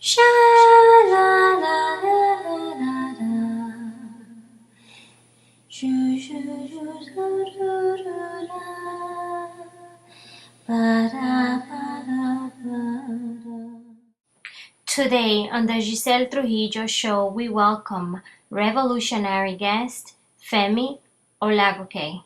Sha la la la la la la. Ju ju ju ru ru ru la. Ba da ba da ba da. Today on the Giselle Trujillo show, we welcome revolutionary guest Femi Olagoke.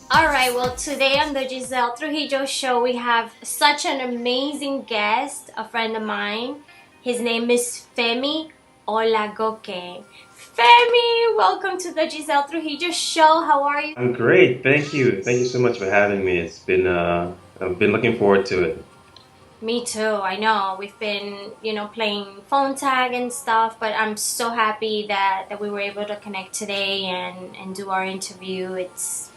Alright, well, today on the Giselle Trujillo show, we have such an amazing guest, a friend of mine. His name is Femi Olagoke. Femi, welcome to the Giselle Trujillo show. How are you? I'm great, thank you. Thank you so much for having me. I've been looking forward to it. Me too, I know. We've been, playing phone tag and stuff, but I'm so happy that we were able to connect today and do our interview.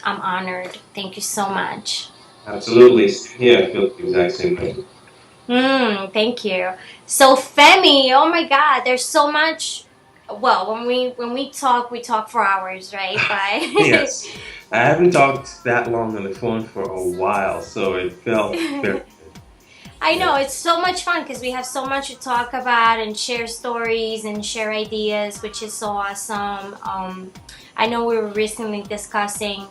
I'm honored. Thank you so much. Absolutely. Yeah, I feel the exact same way. Thank you. So Femi, oh my God, there's so much. Well, when we talk for hours, right? Bye. Yes. I haven't talked that long on the phone for a while, so it felt very I know, it's so much fun because we have so much to talk about and share stories and share ideas, which is so awesome. I know we were recently discussing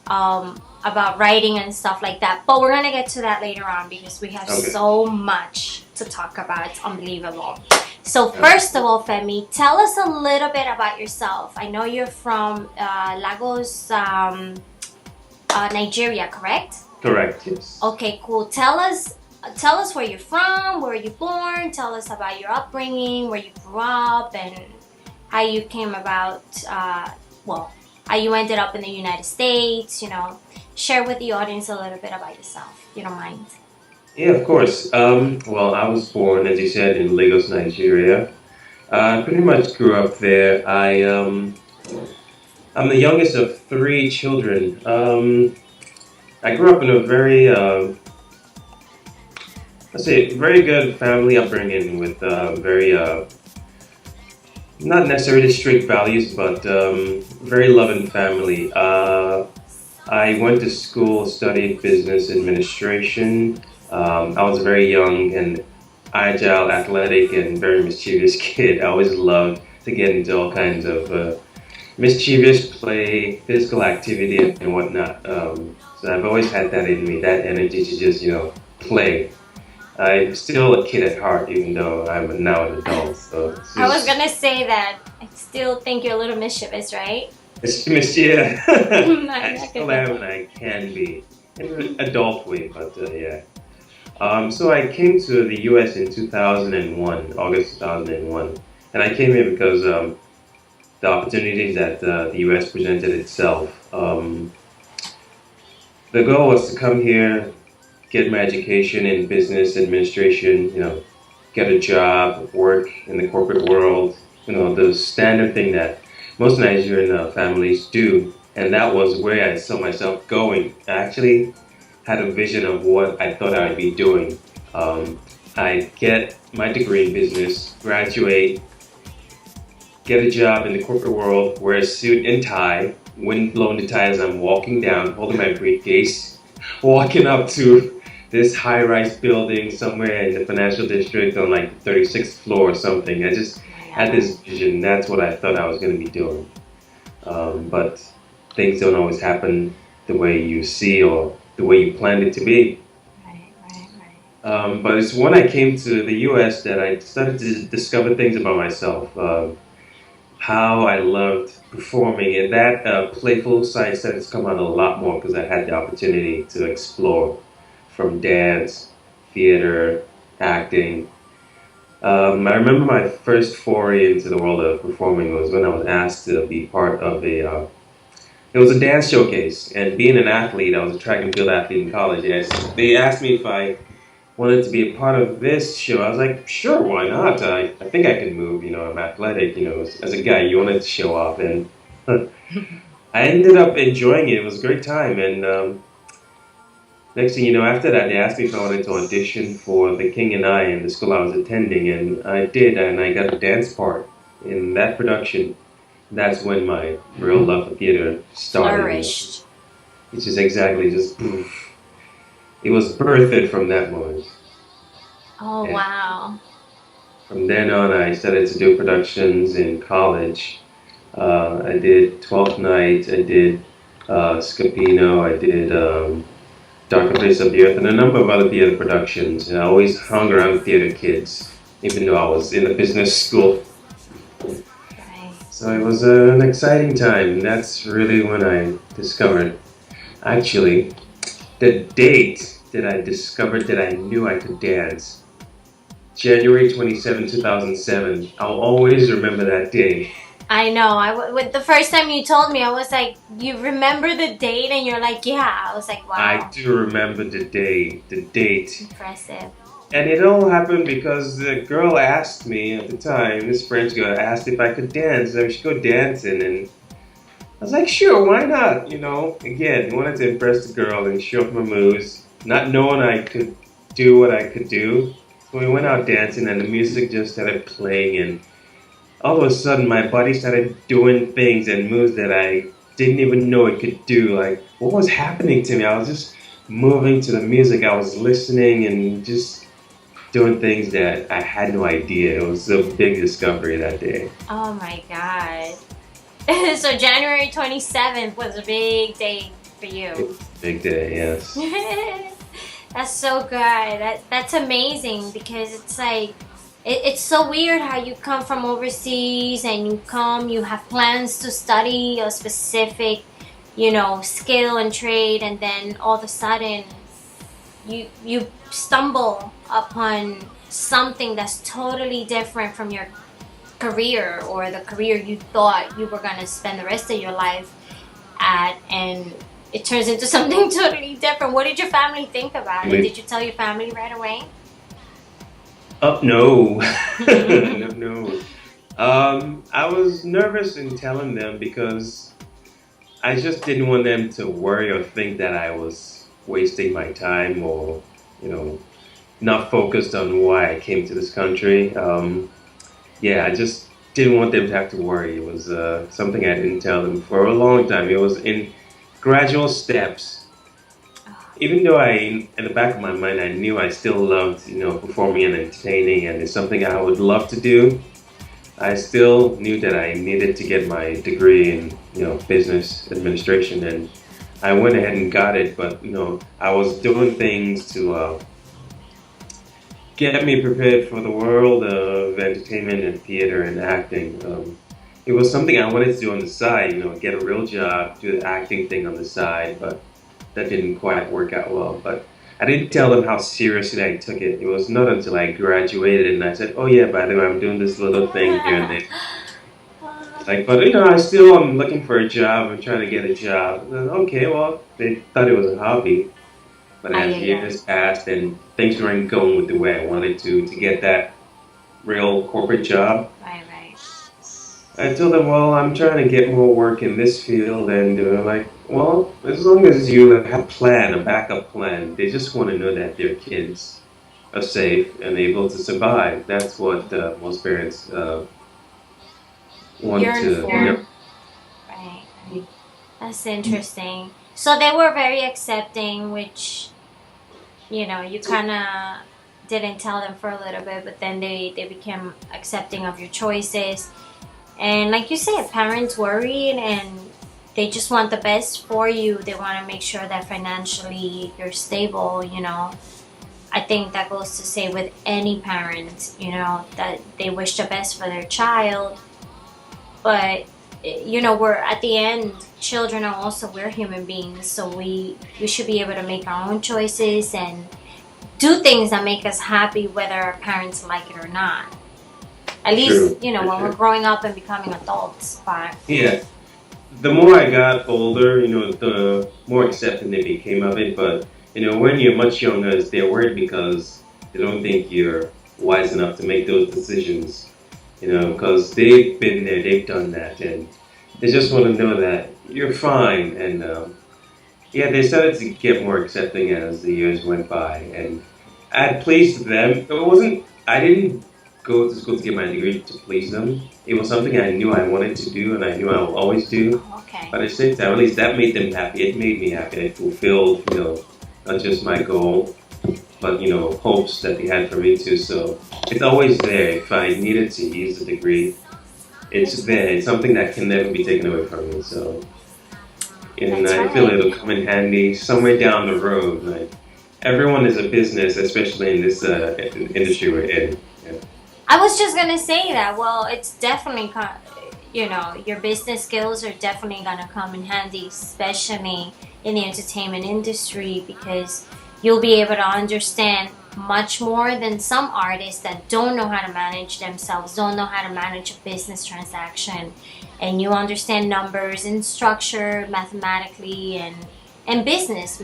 about writing and stuff like that, but we're gonna get to that later on because we have so much to talk about. It's unbelievable. So first of all, Femi, tell us a little bit about yourself. I know you're from Lagos, Nigeria, correct? correct, yes. Okay, cool. Tell us where you're from, where you born. Tell us about your upbringing, where you grew up, and how you came about. How you ended up in the United States. Share with the audience a little bit about yourself, if you don't mind. Yeah, of course. Well, I was born, as you said, in Lagos, Nigeria. I pretty much grew up there. I'm the youngest of three children. I grew up in a very good family upbringing with very, not necessarily strict values, but very loving family. I went to school, studied business administration. I was very young and agile, athletic, and very mischievous kid. I always loved to get into all kinds of mischievous play, physical activity, and whatnot. So I've always had that in me, that energy to just, play. I'm still a kid at heart, even though I'm now an adult. So I was gonna say that I still think you're a little mischievous, right? yeah. I Not still good. am and I can be in an adult way, but yeah. So I came to the U.S. in 2001, August 2001, and I came here because the opportunities that the U.S. presented itself. The goal was to come here, get my education in business administration, get a job, work in the corporate world, the standard thing that most Nigerian families do. And that was where I saw myself going. I actually had a vision of what I thought I'd be doing. I get my degree in business, graduate, get a job in the corporate world, wear a suit and tie, wind blown the tie as I'm walking down, holding my briefcase, walking up to this high-rise building somewhere in the financial district on like the 36th floor or something. I just had this vision. That's what I thought I was going to be doing. But things don't always happen the way you see or the way you planned it to be. But it's when I came to the U.S. that I started to discover things about myself. how I loved performing, and that playful side started to come out a lot more because I had the opportunity to explore from dance, theater, acting. I remember my first foray into the world of performing was when I was asked to be part of it was a dance showcase, and being an athlete, I was a track and field athlete in college. Yes, they asked me if I wanted to be a part of this show. I was like, sure, why not? I think I can move. I'm athletic. As a guy, you wanted to show off, and I ended up enjoying it. It was a great time, and next thing you know, after that, they asked me if I wanted to audition for The King and I in the school I was attending, and I did, and I got a dance part in that production. That's when my real love for theater started. Flourished. It's just exactly just poof. It was birthed from that moment. Oh, And wow. from then on, I started to do productions in college. I did Twelfth Night, I did Scapino, I did Darker Place of the Earth, and a number of other theater productions. And I always hung around theater kids, even though I was in a business school. Right. So it was an exciting time, and that's really when I discovered, actually, the date that I discovered that I knew I could dance. January 27, 2007. I'll always remember that day. I know. With the first time you told me, I was like, you remember the date? And you're like, yeah. I was like, I wow. do remember the day, the date. Impressive. And it all happened because the girl asked me at the time, this French girl asked if I could dance. I should go dancing. And I was like, sure, why not? Again, wanted to impress the girl and show off my moves, not knowing I could do what I could do. So we went out dancing and the music just started playing, and all of a sudden my body started doing things and moves that I didn't even know it could do. Like, what was happening to me? I was just moving to the music. I was listening and just doing things that I had no idea. It was a big discovery that day. Oh my God. So January 27th was a big day for you. Big day, yes. That's so good. That's amazing because it's like it's so weird how you come from overseas and you have plans to study a specific, skill and trade, and then all of a sudden you stumble upon something that's totally different from your career or the career you thought you were going to spend the rest of your life at, and it turns into something totally different. What did your family think about it? Did you tell your family right away? Oh, no. No. I was nervous in telling them because I just didn't want them to worry or think that I was wasting my time or, not focused on why I came to this country. I just didn't want them to have to worry. It was something I didn't tell them for a long time. It was in gradual steps. Even though in the back of my mind, I knew I still loved, performing and entertaining, and it's something I would love to do. I still knew that I needed to get my degree in, business administration, and I went ahead and got it. But I was doing things to get me prepared for the world of entertainment and theater and acting. It was something I wanted to do on the side, get a real job, do the acting thing on the side, but that didn't quite work out well. But I didn't tell them how seriously I took it. It was not until I graduated and I said, oh yeah, by the way, I'm doing this little thing here and there. Like, but I still am looking for a job. I'm trying to get a job. Okay, well, they thought it was a hobby. But as years passed and things weren't going with the way I wanted to get that real corporate job. Right. I told them, well, I'm trying to get more work in this field, and they're like, well, as long as you have a backup plan, they just want to know that their kids are safe and able to survive. That's what most parents want Yearn to. for. Right. That's interesting. So they were very accepting, which, you kind of didn't tell them for a little bit, but then they became accepting of your choices. And like you said, parents worry and they just want the best for you. They want to make sure that financially you're stable, I think that goes to say with any parent, that they wish the best for their child. but you know, we're at the end, children are also, we're human beings, so we should be able to make our own choices and do things that make us happy, whether our parents like it or not. At least, you know, when we're growing up and becoming adults. But yeah, the more I got older, you know, the more accepting they became of it. But you know, when you're much younger, they're worried because they don't think you're wise enough to make those decisions. You know, because they've been there, they've done that, and they just want to know that you're fine. And yeah, they started to get more accepting as the years went by, and I pleased them. It wasn't. I didn't go to school to get my degree to please them. It was something I knew I wanted to do, and I knew I will always do. okay, But at the same time, at least that made them happy. It made me happy. It fulfilled, you know, not just my goal, but you know, hopes that they had for me too. So it's always there. If I needed to use a degree, it's there. It's something that can never be taken away from me. So, and that's I feel right. it'll come in handy somewhere down the road. Like everyone is a business, especially in this industry we're in. Yeah. I was just gonna say that. Well, it's definitely, you know, your business skills are definitely gonna come in handy, especially in the entertainment industry, because you'll be able to understand much more than some artists that don't know how to manage themselves, don't know how to manage a business transaction, and you understand numbers and structure mathematically and business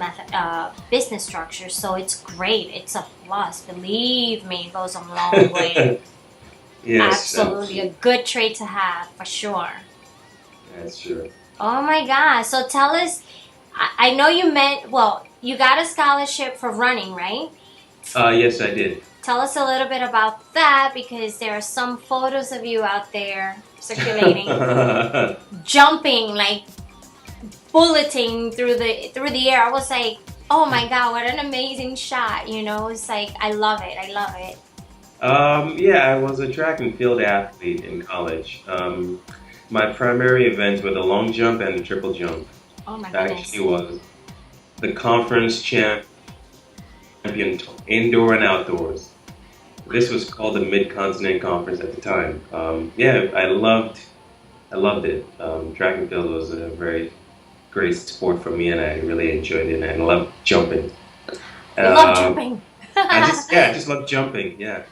structure. So it's great. It's a plus. Believe me, it goes a long way. Yes, Absolutely, a good trait to have for sure. that's true. Oh my gosh! So tell us. I know you meant, well, you got a scholarship for running, right? Yes, I did. Tell us a little bit about that, because there are some photos of you out there circulating, jumping, like bulleting through the air. I was like, oh my god, what an amazing shot! You know, it's like I love it. I love it. Yeah, I was a track and field athlete in college. My primary events were the long jump and the triple jump. Oh my I goodness. actually was the conference champion indoor and outdoors. This was called the Mid-Continent Conference at the time. Yeah, I loved it. Track and field was a very great sport for me, and I really enjoyed it. And I loved jumping. You love jumping. I just love jumping. Yeah,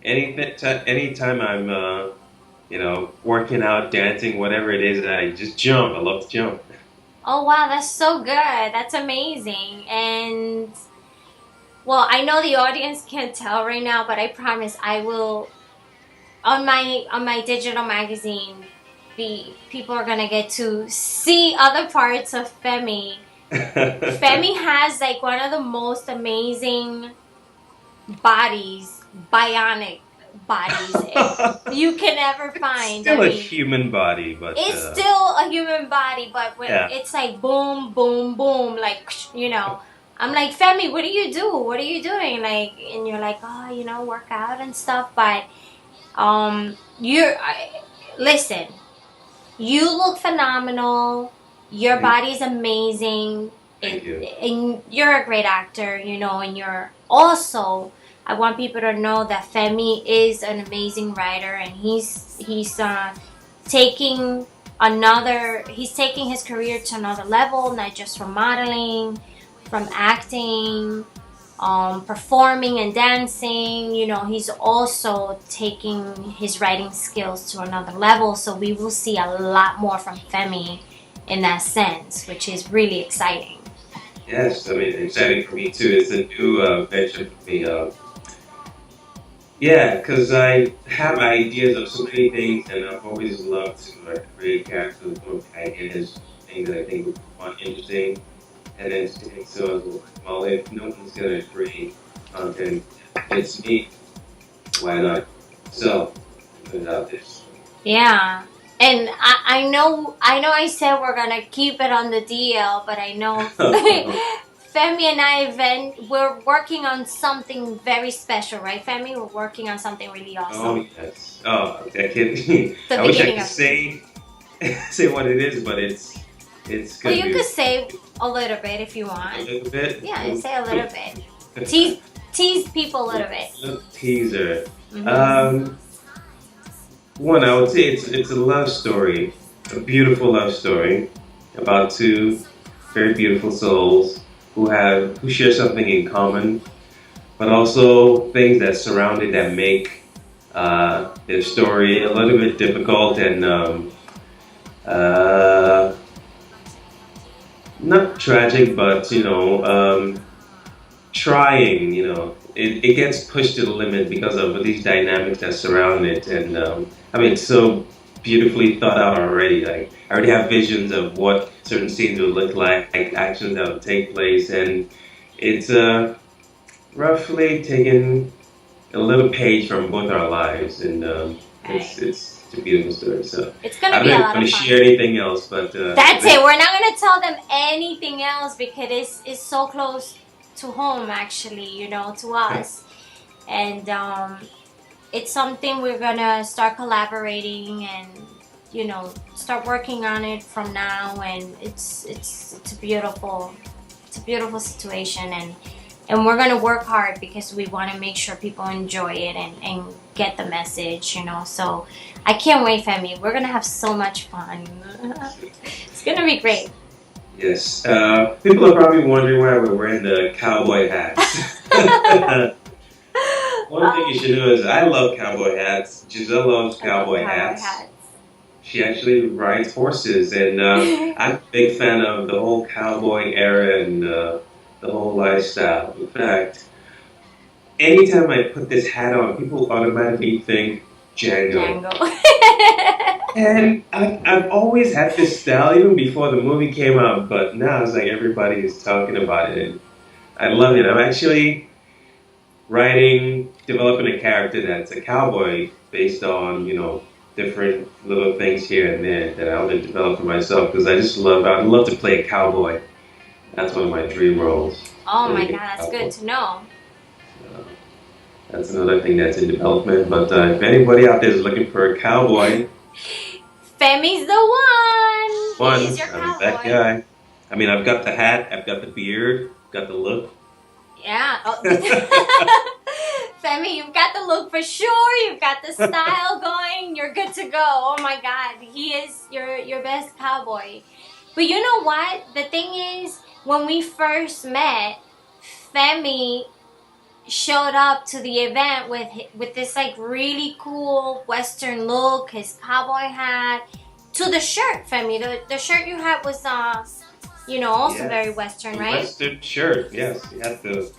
anytime I'm you know, working out, dancing, whatever it is, I just jump. I love to jump. Oh wow, that's so good. That's amazing. And well, I know the audience can't tell right now, but I promise I will, on my digital magazine, people are gonna get to see other parts of Femi. Femi has like one of the most amazing bodies, bionic bodies you can ever find. Still a human body, but it's still a human body, but when it's like boom, boom, boom, like, you know, I'm like, Femi, what do you do? What are you doing? Like, and you're like, oh, you know, work out and stuff. But listen, you look phenomenal. Your body's amazing. Thank you. And you're a great actor, you know, and you're also, I want people to know that Femi is an amazing writer, and he's taking his career to another level, not just from modeling, from acting, performing and dancing. You know, he's also taking his writing skills to another level. So we will see a lot more from Femi in that sense, which is really exciting. Yes, I mean, exciting for me too. It's a new venture for me. Yeah, because I have ideas of so many things, and I've always loved to create characters or ideas, things that I think would be fun, interesting, and then so well, if no one's gonna create content, it's me. Why not? So, put it out there. Yeah. And I know I said we're gonna keep it on the DL, but I know Femi and we're working on something very special, right, Femi? We're working on something really awesome. Oh yes. Oh, I can't. I wish I could say what it is, but it's well, gonna you be could say a little bit if you want. a little bit. Yeah, say a little bit. Tease people a little bit. Little teaser. Mm-hmm. One, I would say it's a love story, a beautiful love story about two very beautiful souls who share something in common, but also things that surround it that make their story a little bit difficult and uh, not tragic, but trying. It gets pushed to the limit because of these dynamics that surround it, and I mean, it's so beautifully thought out already. Like I already have visions of what certain scenes would look like actions that would take place, and it's roughly taken a little page from both our lives, and Right. it's a beautiful story. So It's gonna I'm be a not lot going of to fun. share anything else, but That's it. We're not gonna tell them anything else because it's so close to home, actually. To us, and it's something we're gonna start collaborating and start working on it from now. And it's a beautiful situation, and we're gonna work hard because we want to make sure people enjoy it and get the message. So I can't wait, Femi. We're gonna have so much fun. It's gonna be great. yes, people are probably wondering why we're wearing the cowboy hats. One thing you should know is I love cowboy hats. Giselle loves I love cowboy cowboy hats. hats. She actually rides horses, and I'm a big fan of the whole cowboy era and the whole lifestyle. In fact, anytime I put this hat on, people automatically think Django. Django. And I've always had this style, even before the movie came out, but now it's like everybody is talking about it. And I love it. I'm actually developing a character that's a cowboy based on, different little things here and there that I want to develop for myself because I'd love to play a cowboy. That's one of my dream roles. Oh my Playing god, a that's cowboy. good to know. Uh, that's another thing that's in development. But if anybody out there is looking for a cowboy, Femi's the one. one, He is your I'm that cowboy. guy. I mean, I've got the hat, I've got the beard, got the look. Yeah. Oh. Femi, you've got the look for sure. You've got the style going. You're good to go. Oh my god, he is your best cowboy. But you know what? The thing is, when we first met, Femi showed up to the event with this like really cool Western look, his cowboy hat, to the shirt, Femi. The shirt you had was also Yes. very Western, The right? Western shirt, yes. You have the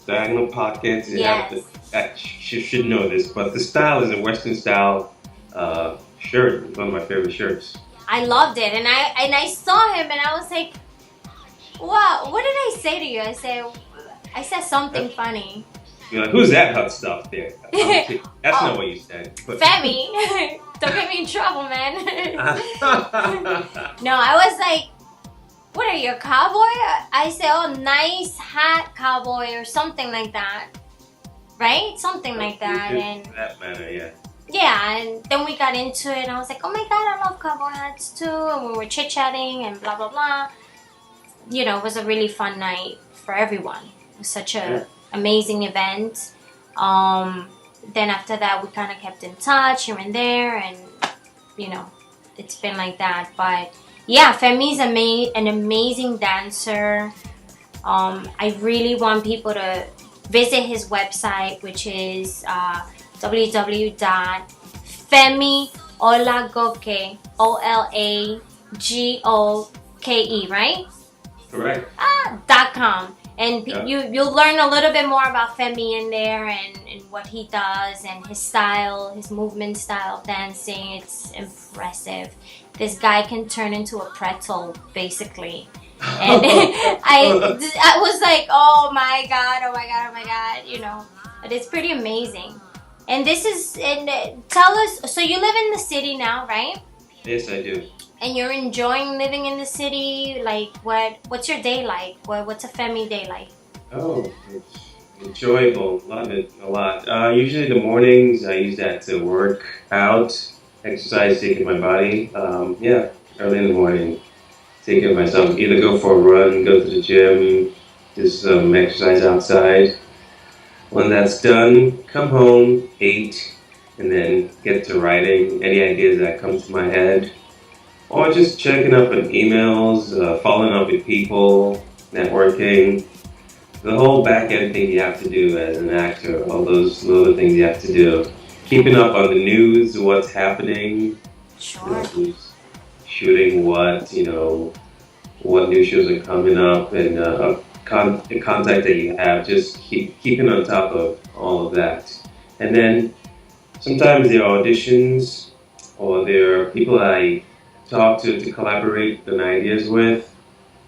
diagonal pockets. You have Yes. you should know this, but the style is a Western style shirt. It's one of my favorite shirts. I loved it, and I saw him, and I was like, "Wow, what did I say to you?" I said something funny. You're like, who's that hot stuff there? I'm kidding. That's not what you said. But Femi, don't get me in trouble, man. No, I was like, "What are you, a cowboy?" I said, "Oh, nice hat, cowboy," or something like that, right? Something like that, and in that manner, yeah. yeah, and then we got into it, and I was like, "Oh my god, I love cowboy hats too," and we were chit chatting and blah blah blah. It was a really fun night for everyone. It was such a amazing event. Then after that, we kind of kept in touch here and there, and it's been like that. But yeah, Femi's an amazing dancer. I really want people to visit his website, which is www.femiolagoke, OLAGOKE, right? Correct. .com. And Yeah. you'll learn a little bit more about Femi in there and what he does and his style, his movement style of dancing. It's impressive. This guy can turn into a pretzel, basically. And I was like, oh my god, oh my god, oh my god, But it's pretty amazing. And tell us, so you live in the city now, right? Yes, I do. And you're enjoying living in the city? Like, what's your day like? What's a Femi day like? Oh, it's enjoyable. Love it a lot. Usually the mornings I use that to work out, exercise, take care of my body. Yeah, early in the morning, take care of myself. Either go for a run, go to the gym, do some exercise outside. When that's done, come home, eat, and then get to writing any ideas that come to my head, or just checking up on emails, following up with people, networking, the whole back end thing you have to do as an actor, all those little things you have to do. Keeping up on the news, what's happening, Sure. who's shooting what, what new shows are coming up, and the contact that you have, just keeping on top of all of that. And then sometimes there are auditions, or there are people I talk to collaborate on ideas with.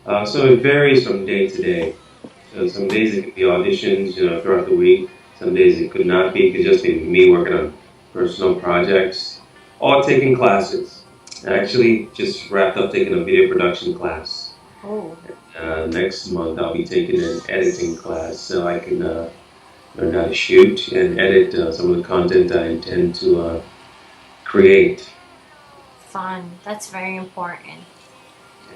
So it varies from day to day. So some days it could be auditions, throughout the week. Some days it could not be. It could just be me working on personal projects or taking classes. I actually just wrapped up taking a video production class. Oh. Next month I'll be taking an editing class so I can learn how to shoot and edit some of the content I intend to create. Fun. That's very important.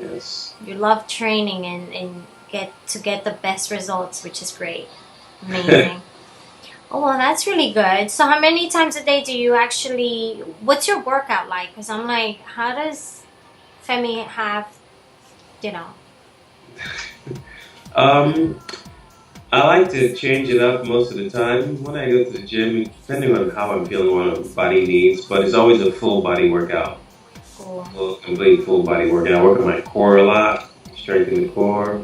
Yes. You love training and get the best results, which is great. Amazing. Oh, well, that's really good. So how many times a day do you actually, what's your workout like? Because I'm like, how does Femi have, you know? I like to change it up most of the time when I go to the gym, depending on how I'm feeling, what my body needs. But it's always a full body workout, Cool. complete full body workout. I work on my core a lot, strengthen the core.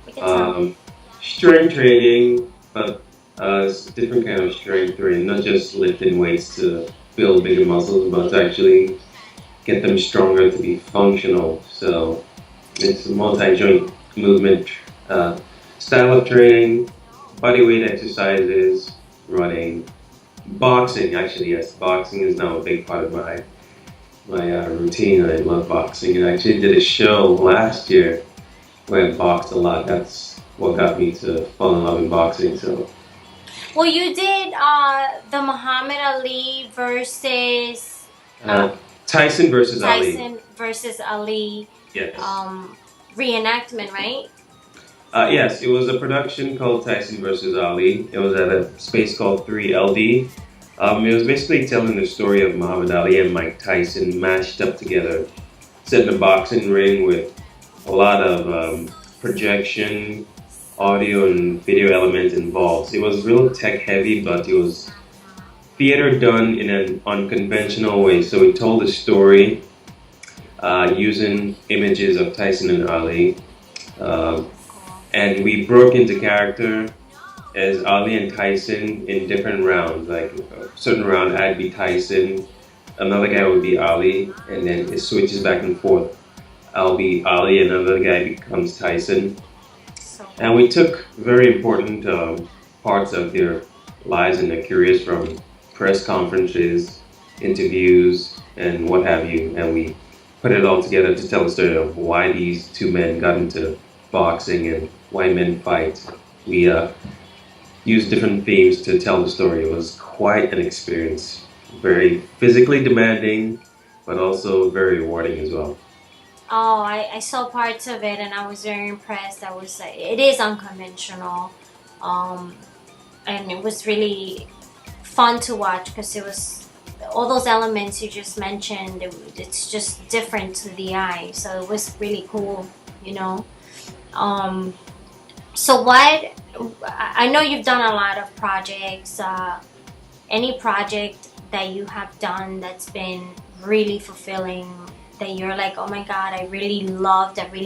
We can tell. Strength training, but it's a different kind of strength training, not just lifting weights to build bigger muscles, but to actually get them stronger to be functional. So it's a multi-joint movement style of training, body weight exercises, running, boxing. Actually, yes, boxing is now a big part of my routine. I love boxing, and I actually did a show last year where I boxed a lot. That's what got me to fall in love in boxing. So. Well, you did the Muhammad Ali versus Tyson versus Ali. Tyson versus Ali Yes. reenactment, right? Yes, it was a production called Tyson versus Ali. It was at a space called 3LD. It was basically telling the story of Muhammad Ali and Mike Tyson mashed up together, set in a boxing ring with a lot of projection, audio, and video elements involved. It was real tech heavy, but it was theater done in an unconventional way. So it told a story using images of Tyson and Ali. And we broke into character as Ali and Tyson in different rounds. Like a certain round, I'd be Tyson, another guy would be Ali, and then it switches back and forth. I'll be Ali, another guy becomes Tyson. And we took very important parts of their lives and their careers, from press conferences, interviews, and what have you, and we put it all together to tell the story of why these two men got into boxing and why men fight. We used different themes to tell the story. It was quite an experience. Very physically demanding, but also very rewarding as well. Oh, I saw parts of it and I was very impressed. It is unconventional, and it was really fun to watch because it was all those elements you just mentioned. It's just different to the eye, so it was really cool, you know. So what? I know you've done a lot of projects. Any project that you have done that's been really fulfilling, that you're like, oh my God, I really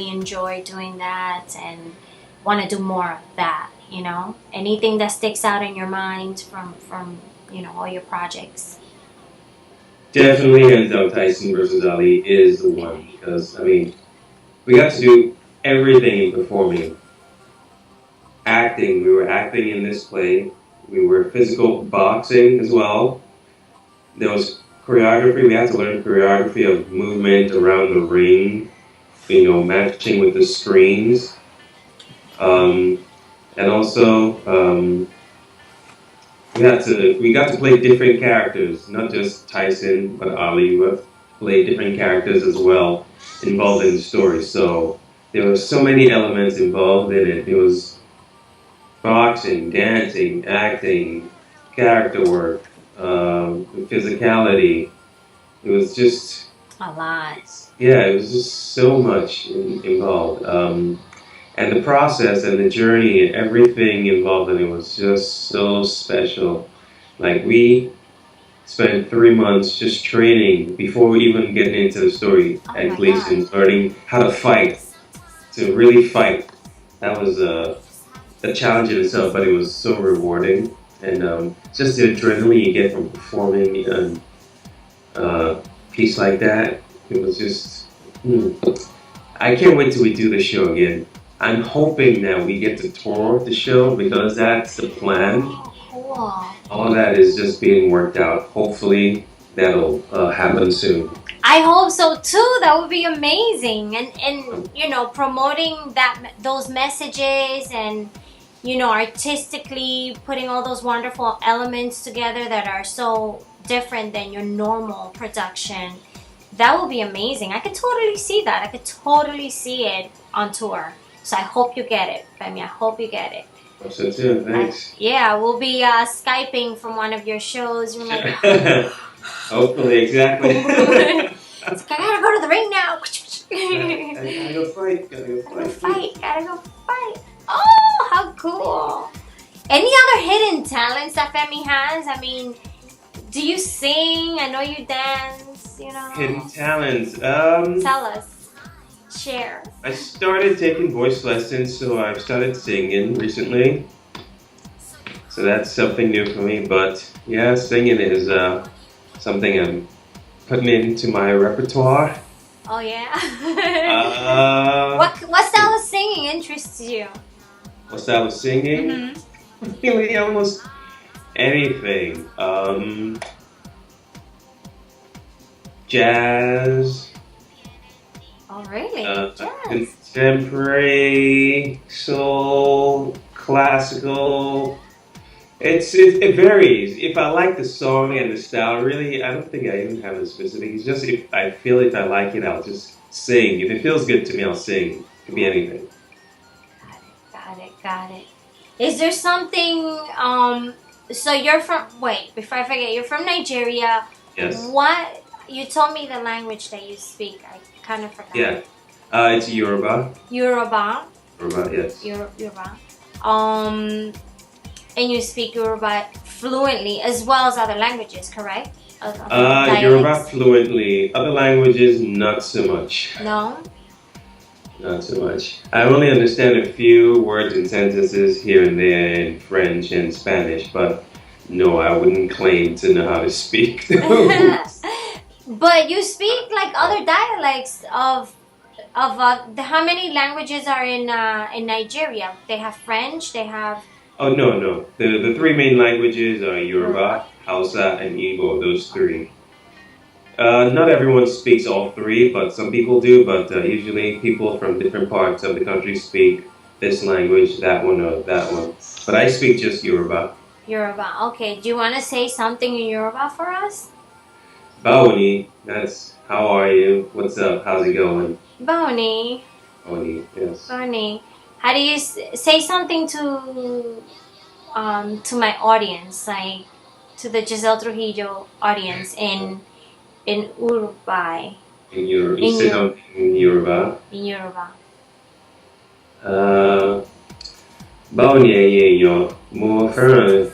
enjoyed doing that and want to do more of that, you know? Anything that sticks out in your mind from all your projects? Definitely, hands down, Tyson versus Ali is the one, because, I mean, we got to do everything in performing. Acting, we were acting in this play. We were physical boxing as well. There was choreography. We had to learn choreography of movement around the ring, matching with the screens. And also, we got to play different characters, not just Tyson, but Ali. We played different characters as well involved in the story. So there were so many elements involved in it. It was boxing, dancing, acting, character work, physicality. It was just, A lot. yeah, it was just so much involved. And the process and the journey and everything involved in it was just so special. Like we spent 3 months just training before even getting into the story Oh at my god. Gleason, learning how to fight, to really fight. That was a challenge in itself, but it was so rewarding. And just the adrenaline you get from performing a piece like that, it was just, hmm. I can't wait till we do the show again. I'm hoping that we get to tour the show because that's the plan. Oh, cool. All of that is just being worked out. Hopefully that'll happen soon. I hope so too. That would be amazing. And you know, promoting those messages and you know, artistically putting all those wonderful elements together that are so different than your normal production. That would be amazing. I could totally see that. I could totally see it on tour. So I hope you get it, Femi. I hope you get it. Hope so too. Thanks. Yeah, we'll be Skyping from one of your shows. You're like, Hopefully, exactly. it's like, I gotta go to the ring now. I gotta go fight. Gotta go fight. Oh, how cool. Any other hidden talents that Femi has? I mean, do you sing? I know you dance, you know. Hidden talents. Tell us. Share. I started taking voice lessons, so I've started singing recently. So that's something new for me. But yeah, singing is something I'm putting into my repertoire. Oh yeah. What style of singing interests you? What style of singing? Mm-hmm. Really, almost anything. Jazz. Oh really? Jazz. Contemporary, soul, classical. It varies. If I like the song and the style, really, I don't think I even have a specific. It's just if I like it, I'll just sing. If it feels good to me, I'll sing. It could be anything. Got it. Is there something? So you're from? Wait, before I forget, you're from Nigeria. Yes. What? You told me the language that you speak. I kind of forgot. Yeah. It's Yoruba. Yoruba. Yoruba, yes. Yoruba. And you speak Yoruba fluently as well as other languages, correct? Yoruba fluently. Other languages, not so much. No? Not so much. I only understand a few words and sentences here and there in French and Spanish, but no, I wouldn't claim to know how to speak those. But you speak like other dialects of how many languages are in Nigeria? They have French, they have... Oh, no. The three main languages are Yoruba, Hausa, and Igbo, those three. Not everyone speaks all three, but some people do, but usually people from different parts of the country speak this language, that one, or that one. But I speak just Yoruba. Yoruba, okay. Do you want to say something in Yoruba for us? Bawoni, that's how are you? What's up? How's it going? Boni. Bawoni, yes. Boni. How do you say something to my audience, like to the Giselle Trujillo audience in Uruguay? In Yoruba. You say something in Yoruba? In Yoruba. Báwo ni ẹ̀yin èèyàn? Mo fẹ́ràn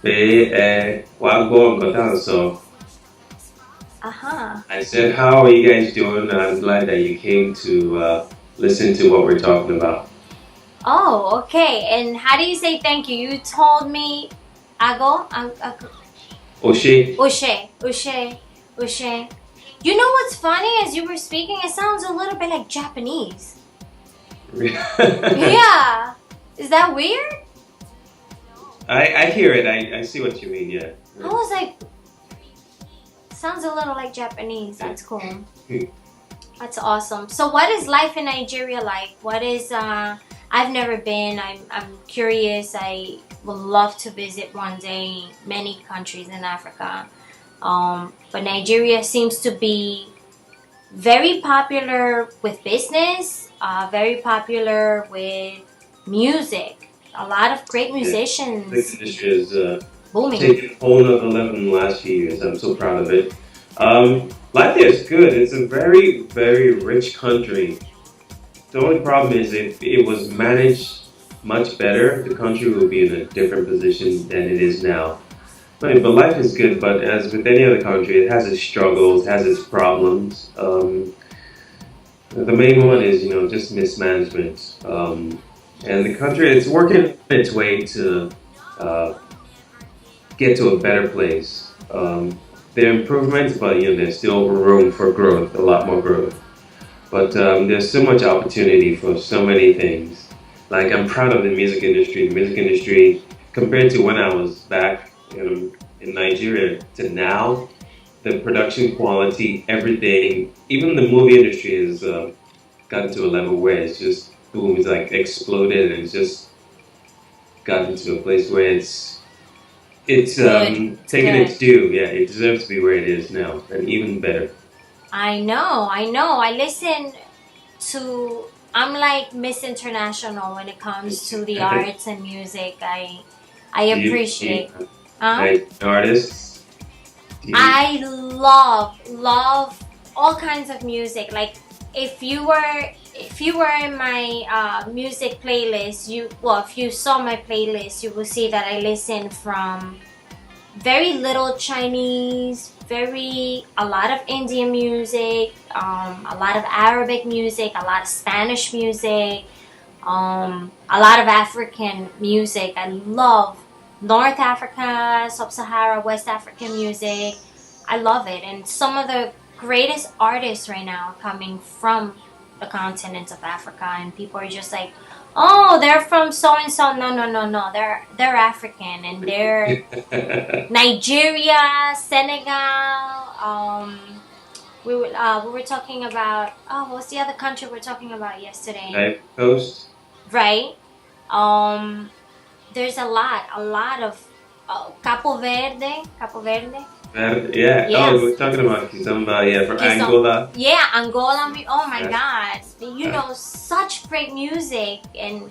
pé ẹ wá gbọ́ nǹkan tá à ń sọ. I said, how are you guys doing? I'm glad that you came to listen to what we're talking about. Oh, okay. And how do you say thank you? You told me, Oshe. Ushe. You know what's funny? As you were speaking, it sounds a little bit like Japanese. Yeah. Is that weird? I hear it. I see what you mean, yeah. I was like, sounds a little like Japanese. That's cool. That's awesome. So what is life in Nigeria like? What is, I've never been. I'm curious. I would love to visit one day many countries in Africa. But Nigeria seems to be very popular with business, very popular with music. A lot of great musicians. The industry is booming. taken a whole nother level in the last few years. I'm so proud of it. Life there is good. It's a very, very rich country. The only problem is if it was managed much better, the country would be in a different position than it is now. But life is good, but as with any other country, it has its struggles, has its problems. The main one is, just mismanagement. And the country, it's working its way to uh, get to a better place. There are improvements, but there's still room for growth, a lot more growth. But there's so much opportunity for so many things. Like I'm proud of the music industry. The music industry, compared to when I was back in Nigeria to now, the production quality, everything, even the movie industry has gotten to a level where it's just boom, it's like exploded, and it's just gotten to a place where it's taking its due. Yeah, it deserves to be where it is now, and even better. I know, I know. I listen to. I'm like Miss International when it comes to the arts and music. I appreciate. Like artists. I love all kinds of music. Like if you were in my music playlist, if you saw my playlist, you will see that I listen from very little Chinese, a lot of Indian music, a lot of Arabic music, a lot of Spanish music, a lot of African music. I love North Africa, Sub-Sahara, West African music. I love it. And some of the greatest artists right now are coming from the continent of Africa, and people are just like, oh, they're from so and so. No, no, no, no. They're African, and they're Nigeria, Senegal. We were talking about, what's the other country we were talking about yesterday? Ivory Coast. Right. There's a lot of Capo Verde. Yeah. Yes. Oh, we're talking about Kizomba. Yeah, from Angola. Yeah, Angola. Oh my Yes. God! Such great music, and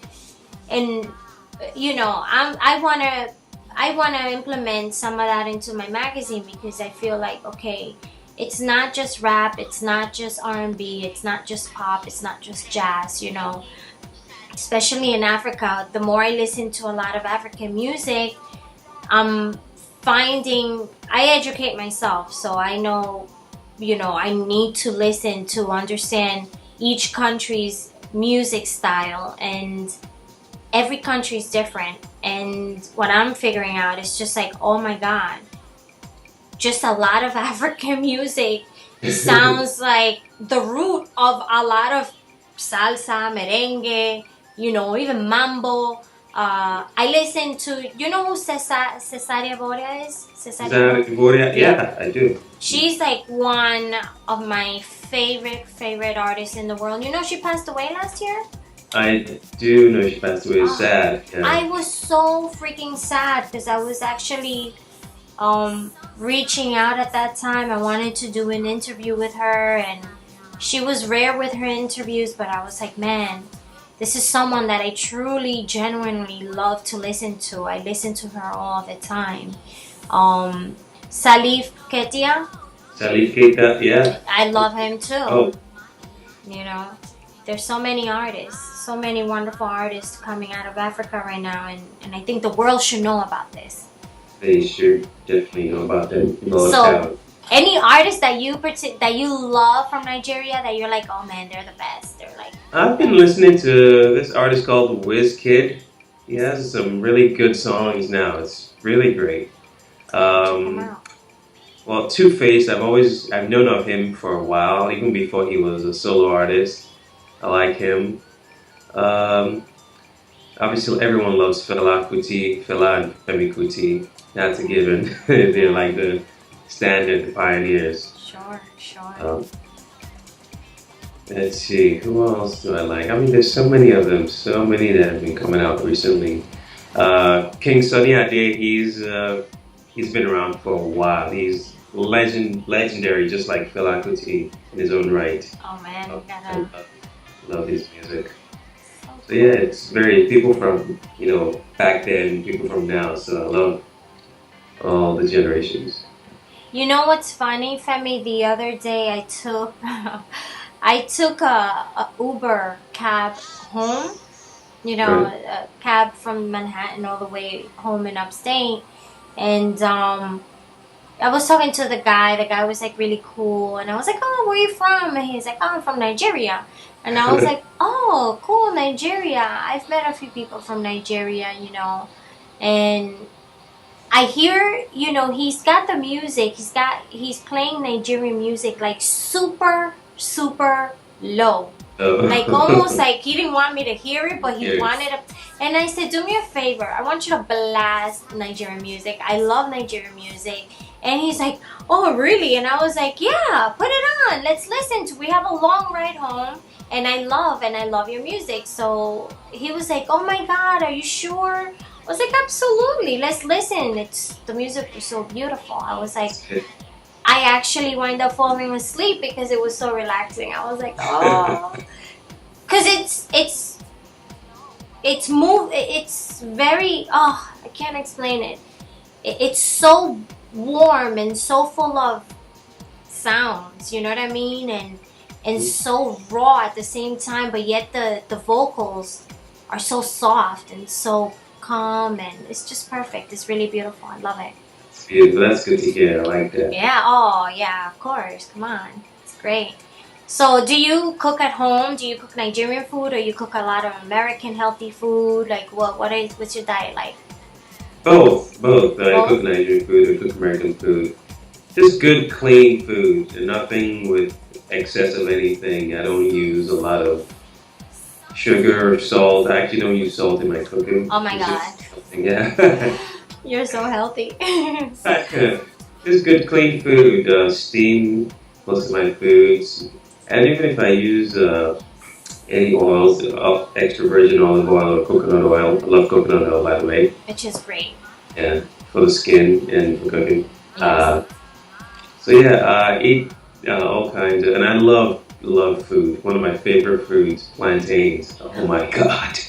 I wanna implement some of that into my magazine, because I feel like, okay, it's not just rap, it's not just R&B, it's not just pop, it's not just jazz. Especially in Africa, the more I listen to a lot of African music, I'm finding I educate myself, so I know, I need to listen to understand each country's music style, and every country is different. And what I'm figuring out is just like, oh my God, just a lot of African music sounds like the root of a lot of salsa, merengue, even mambo. I listen to, who Cesaria Boria is? Giselle Trujillo. Yeah, I do. She's like one of my favorite artists in the world. She passed away last year? I do know she passed away. It's sad. Yeah. I was so freaking sad, because I was actually reaching out at that time. I wanted to do an interview with her, and she was rare with her interviews, but I was like, man, this is someone that I truly, genuinely love to listen to. I listen to her all the time. Salif Ketia. Salif Keita, yeah. I love him too. Oh. There's so many artists, so many wonderful artists coming out of Africa right now, and I think the world should know about this. They should definitely know about that. So, any artists that you love from Nigeria that you're like, oh man, they're the best. They're like. I've been listening to this artist called Kid. He has some really good songs now. It's really great. Well, Two-Face, I've known of him for a while, even before he was a solo artist. I like him. Obviously, everyone loves Fela and Femi Kuti. That's a given. They're like the standard, the pioneers. Sure. Let's see, who else do I like? I mean, there's so many of them, so many that have been coming out recently. King Sunny Ade, he's been around for a while. He's legendary, just like Fela Kuti in his own right. Oh man, I love his music. So yeah, it's very people from back then, people from now. So I all the generations. You know what's funny, Femi? The other day I took I took a Uber cab home. You know, Right. a cab from Manhattan all the way home in upstate, and I was talking to the guy. The guy was like really cool, and I was like, "Oh, where are you from?" And he's like, "Oh, I'm from Nigeria." And I was like, "Oh, cool, Nigeria. I've met a few people from Nigeria, you know." And I hear, you know, he's got the music. He's playing Nigerian music like super super low. Like almost Oh. like he didn't want me to hear it, but he Yeah. wanted to. And I said, "Do me a favor. I want you to blast Nigerian music. I love Nigerian music." And he's like, "Oh, really?" And I was like, "Yeah, put it on. Let's listen to. We have a long ride home, and I love your music." So he was like, "Oh my God, are you sure?" I was like, "Absolutely. Let's listen. It's the music was so beautiful." I was like, I actually wind up falling asleep because it was so relaxing. I was like, "Oh." Because it's very, oh, I can't explain it. It's so warm and so full of sounds, you know what I mean, and so raw at the same time, but yet the vocals are so soft and so calm, and it's just perfect. It's really beautiful. I love it. Beautiful. That's good to hear. I like that. Yeah, oh yeah, of course, come on, it's great. So, do you cook at home? Do you cook Nigerian food, or you cook a lot of American healthy food? Like, what's your diet like? Both, both. I cook Both? Nigerian food, I cook American food. Just good, clean food, and nothing with excess of anything. I don't use a lot of sugar or salt. I actually don't use salt in my cooking. Oh my It's God, just something, yeah. you're so healthy. Just good, clean food. Steam most of my foods, and even if I use any oils, extra virgin olive oil or coconut oil. I love coconut oil, by the way. Which is great. Yeah, for the skin and for cooking. Yes. So yeah, I eat all kinds of, and I love food. One of my favorite foods, plantains. Oh my god.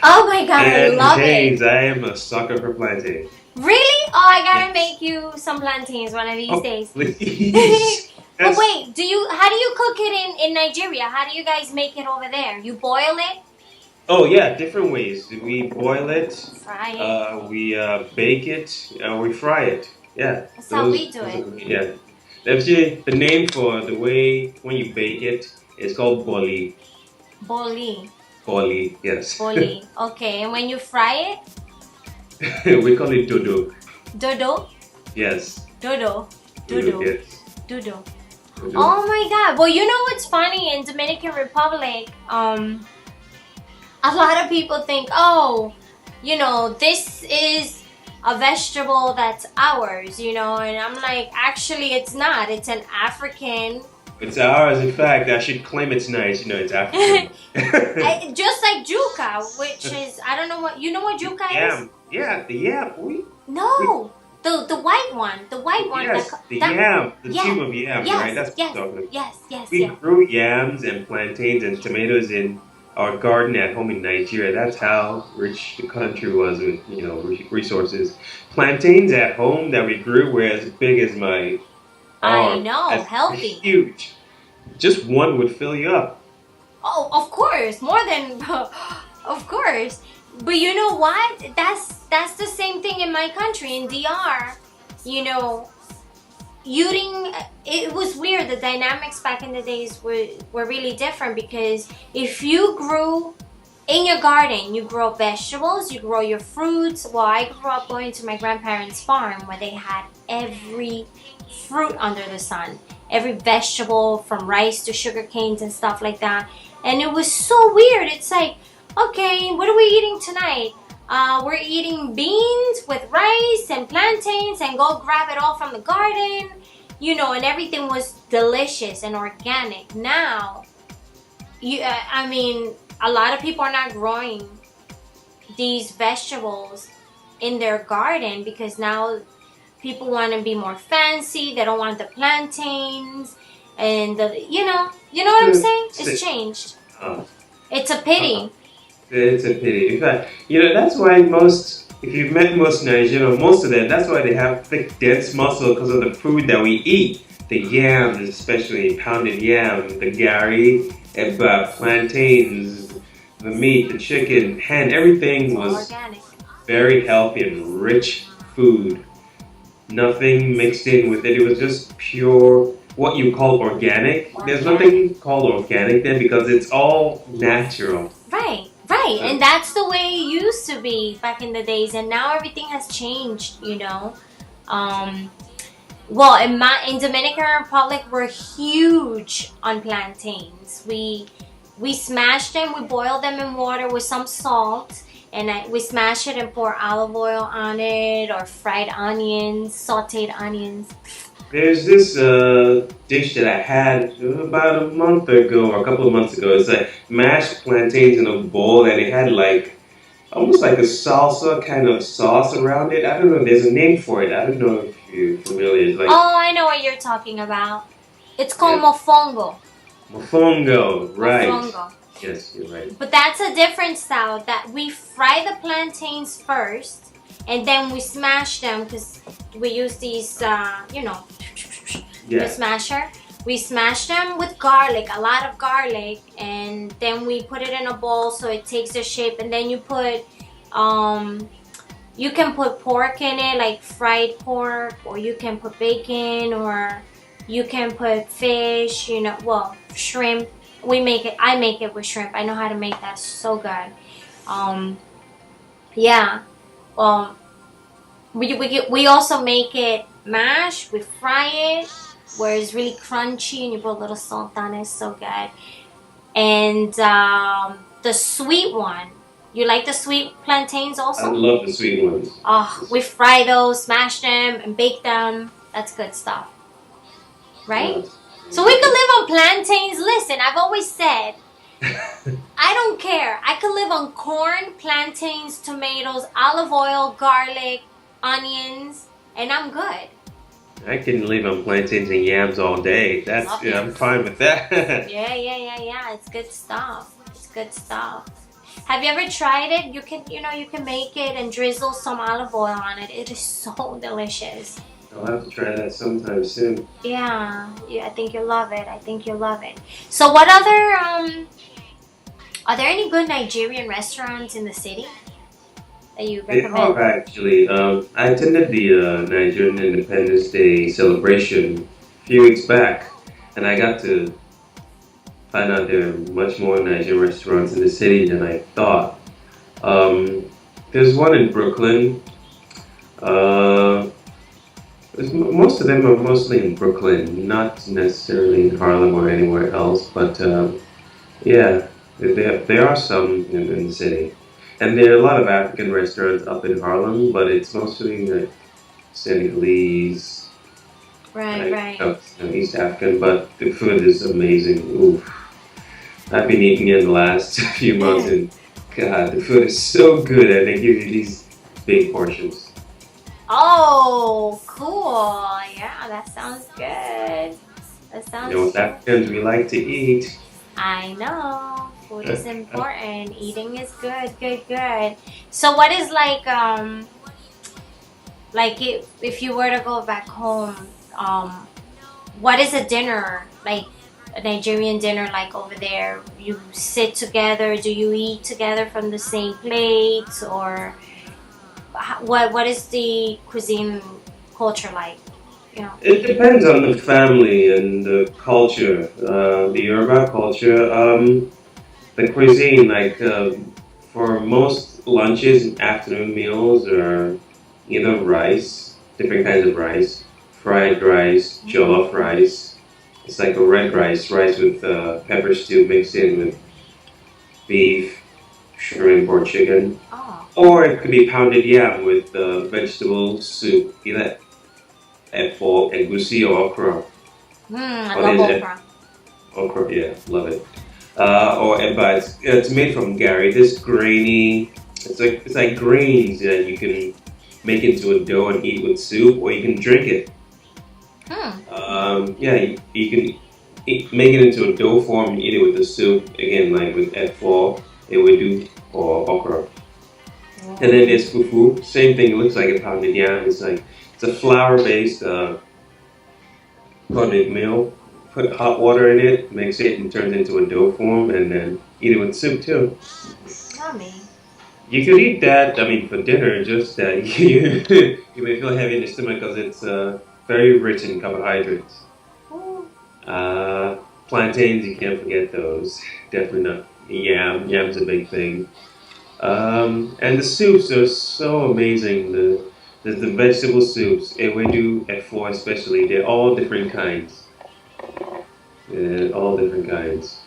Oh my God, I love it. Plantains. I am a sucker for plantains. Really? Oh, I gotta Yes. make you some plantains one of these Oh, days. please. But That's, wait, how do you cook it in Nigeria? How do you guys make it over there? You boil it? oh yeah, different ways. We boil it, Fry it? we bake it, we fry it. Yeah, That's how we do it. yeah. Actually, the name for the way when you bake it is called boli. Boli. Boli, yes. Boli. Okay, and when you fry it? We call it dodo. Dodo? Yes. Dodo. Dodo, Dodo. yes. Dodo. Dodo. Oh my God. Well, you know what's funny? In Dominican Republic, a lot of people think, oh, you know, this is a vegetable that's ours, you know, and I'm like, actually, it's not. It's an African. It's ours, in fact. I should claim it's nice. You know, it's African. Just like juca, which is, I don't know what, you know what juca is? Yam. Yeah, the yam. No, the white one, the white one. Yes, the yam. The yeah, tube of yam, yes, right? That's what yes, I'm talking about. yes, yes, We yes. grew yams and plantains and tomatoes in our garden at home in Nigeria. That's how rich the country was with, you know, resources. Plantains at home that we grew were as big as my I arm. know, As healthy. huge. Just one would fill you up. Oh, of course, more than, of course. But you know what? That's the same thing in my country, in DR. You know, eating, it was weird. The dynamics back in the days were really different, because if you grew in your garden, you grow vegetables, you grow your fruits. Well, I grew up going to my grandparents' farm where they had every fruit under the sun, every vegetable from rice to sugar canes and stuff like that. And it was so weird. It's like, okay, what are we eating tonight? We're eating beans with rice and plantains, and go grab it all from the garden, you know, and everything was delicious and organic. Now, I mean, a lot of people are not growing these vegetables in their garden because now people want to be more fancy. They don't want the plantains and you know what I'm saying? It's changed. Uh, It's a pity. It's a pity. In fact, you know, that's why most if you've met most Nigerians, most of them, that's why they have thick, dense muscle because of the food that we eat. The yams, especially pounded yam, the gari, plantains, the meat, the chicken, hen, It's everything all was organic. very healthy and rich food. Nothing mixed in with it. It was just pure, what you call organic. There's Organic. nothing called organic then because it's all natural. Right, right. And that's the way it used to be back in the days. And now everything has changed, you know. Um, well, in Dominican Republic, we're huge on plantains. We smash them, we boil them in water with some salt, and we smash it and pour olive oil on it, or fried onions, sautéed onions. There's this dish that I had about a month ago or a couple of months ago. It's like mashed plantains in a bowl, and it had like almost like a salsa kind of sauce around it. I don't know. There's a name for it. I don't know if you're familiar. It's like Oh, I know what you're talking about. It's called yeah, mofongo. mofongo, right? Mofongo. Yes, you're right. But that's a different style. That we fry the plantains first, and then we smash them because we use these, the Yeah, smasher. We smash them with garlic, a lot of garlic, and then we put it in a bowl so it takes the shape. And then you can put pork in it, like fried pork, or you can put bacon, or you can put fish. Shrimp. I make it with shrimp. I know how to make that so good. Yeah. Um, we also make it mashed. We fry it where it's really crunchy, and you put a little salt on it. So good. And the sweet one. You like the sweet plantains I also? love the sweet ones. Oh, we fry those, smash them, and bake them. That's good stuff, right? Uh, So we could live on plantains. Listen, I've always said, I don't care. I could live on corn, plantains, tomatoes, olive oil, garlic, onions, and I'm good. I can live on plantains and yams all day. Love it. I'm fine with that. Yeah. It's good stuff. It's good stuff. Have you ever tried it? You can make it and drizzle some olive oil on it. It is so delicious. I'll have to try that sometime soon. Yeah, I think you'll love it. I think you'll love it. So what other are there any good Nigerian restaurants in the city that you They recommend? are actually. I attended the Nigerian Independence Day celebration a few weeks back, and I got to find out there are much more Nigerian restaurants in the city than I thought. There's one in Brooklyn. Uh, Most of them are mostly in Brooklyn, not necessarily in Harlem or anywhere else, but yeah, there are some in the city. And there are a lot of African restaurants up in Harlem, but it's mostly like Senegalese, Right, like right. East African, but the food is amazing. Oof. I've been eating it the last few months, and God, the food is so good, and they give you these big portions. Oh, cool. Yeah, that sounds good. That You know, sounds as Africans, we like to eat. I know. Food is important. Eating is good, good, good. So what is like if you were to go back home, what is a dinner like, a Nigerian dinner like over there? You sit together, do you eat together from the same plate, or what is the cuisine culture like? It depends on the family and the culture, the Yoruba culture. The cuisine, like for most lunches and afternoon meals, are either rice, different kinds of rice, fried rice, jollof rice. It's like a red rice with pepper stew mixed in with beef, shrimp, or chicken. Oh, Or it could be pounded yam with vegetable soup, either efo, egusi, or okra. I Or love there's okra. okra, yeah, love it. Or eba, it's made from gari. This grainy, it's like grains that you can make into a dough and eat with soup, or you can drink it. Hmm. Yeah, you can make it into a dough form and eat it with the soup. Again, like with efo, ewedu, or okra. And then there's fufu. Same thing. It looks like a pounded yam. It's a flour-based pounded meal. Put hot water in it, mix it, and turns it into a dough form, and then eat it with soup too. Yummy. You could eat that. I mean, for dinner, just that you may feel heavy in the stomach because it's very rich in carbohydrates. Ooh. Uh, Plantains, you can't forget those. Definitely not. Yam's a big thing. And the soups are so amazing. The vegetable soups, ewedu, efo especially, they're all different kinds. All different kinds.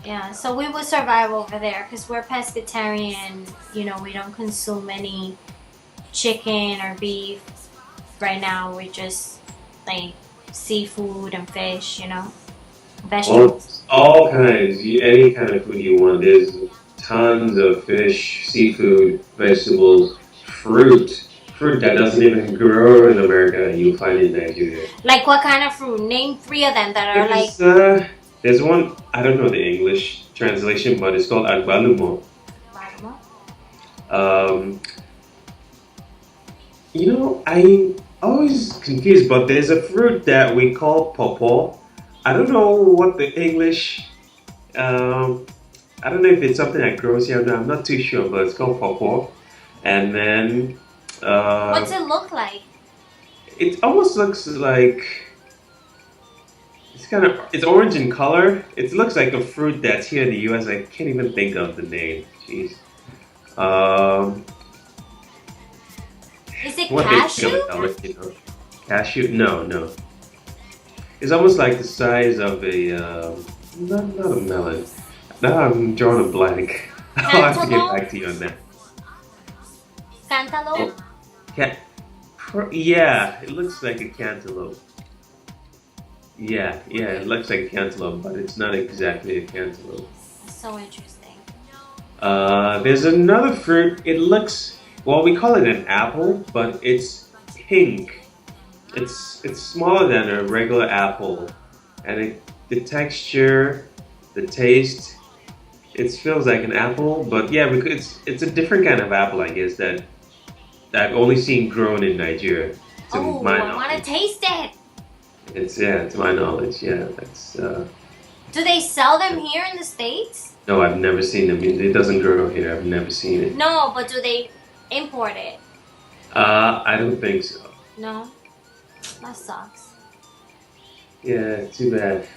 Yeah, so we will survive over there because we're pescatarian. You know, we don't consume any chicken or beef. Right now, we just like seafood and fish, you know, vegetables. All kinds, any kind of food you want. There's tons of fish, seafood, vegetables, fruit. Fruit that doesn't even grow in America, you'll find in Nigeria. Like what kind of fruit? Name three of them that are like. There's one, I don't know the English translation, but it's called agbalumo. Um, I'm always confused, but there's a fruit that we call pawpaw. I don't know what the English, I don't know if it's something that grows here. No, I'm not too sure, but it's called pawpaw. And then, What's it look like? it almost looks like it's orange in color. It looks like a fruit that's here in the U.S. I can't even think of the name. Jeez. Is it What cashew? is color, Cashew? No, no. It's almost like the size of a not a melon. Now I'm drawing a blank. I'll have to get back to you on that. Cantaloupe? Cat. Yeah, it looks like a cantaloupe. Yeah, it looks like a cantaloupe, but it's not exactly a cantaloupe. So interesting. There's another fruit. It looks, well, we call it an apple, but it's pink. It's smaller than a regular apple, and the texture, the taste, it feels like an apple. But yeah, it's a different kind of apple, I guess, that I've only seen grown in Nigeria. Oh, I want to taste it. To my knowledge, yeah. That's. Do they sell them here in the States? No, I've never seen them. It doesn't grow here. I've never seen it. No, but do they import it? I don't think so. No, that sucks. Yeah, too bad.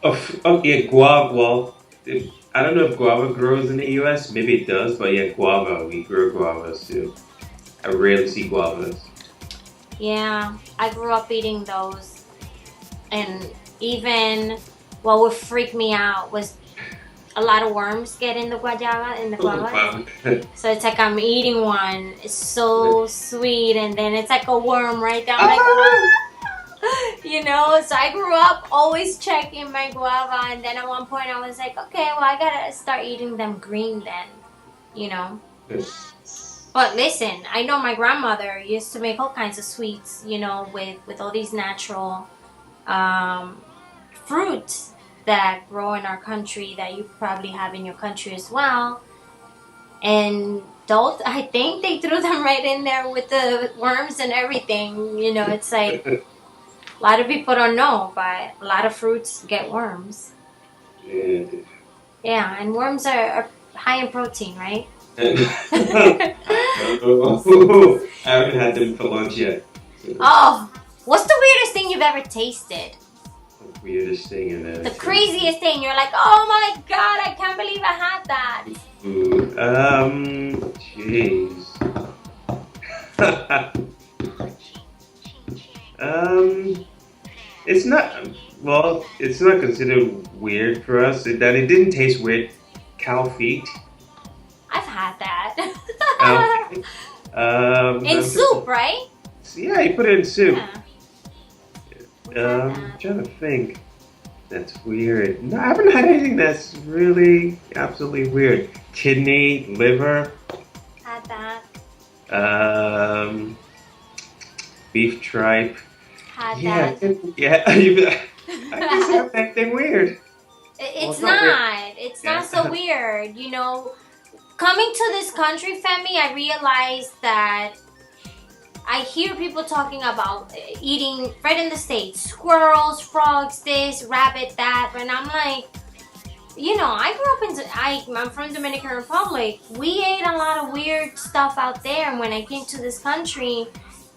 Oh yeah, guava. Well, I don't know if guava grows in the U.S. Maybe it does, but yeah, guava. We grow guavas too. I rarely see guavas. Yeah, I grew up eating those, and even what would freak me out was a lot of worms get in the guava. So it's like I'm eating one. It's so sweet, and then it's like a worm right down you know. So I grew up always checking my guava, and then at one point I was like, okay, well I gotta start eating them green then, you know. But listen, I know my grandmother used to make all kinds of sweets, you know, with all these natural fruits that grow in our country that you probably have in your country as well. And those, I think they threw them right in there with the worms and everything. You know, it's like a lot of people don't know, but a lot of fruits get worms. Yeah, and worms are high in protein, right? I haven't had them for lunch yet. Oh, what's the weirdest thing you've ever tasted? The weirdest thing in there. The craziest thing. You're like, oh my god, I can't believe I had that. Jeez. It's not. Well, it's not considered weird for us. That it didn't taste weird. Cow feet. I've had that. In soup, right? Yeah, you put it in soup. Yeah. I'm trying to think. That's weird. No, I haven't had anything that's really absolutely weird. Kidney, liver. Had that. Beef tripe. Had that. Yeah. I just have that thing weird. It's not. It's not so weird. You know, coming to this country, Femi, I realized that I hear people talking about eating right in the States, squirrels, frogs, this, rabbit, that, and I'm like, I grew up I'm from Dominican Republic. We ate a lot of weird stuff out there, and when I came to this country,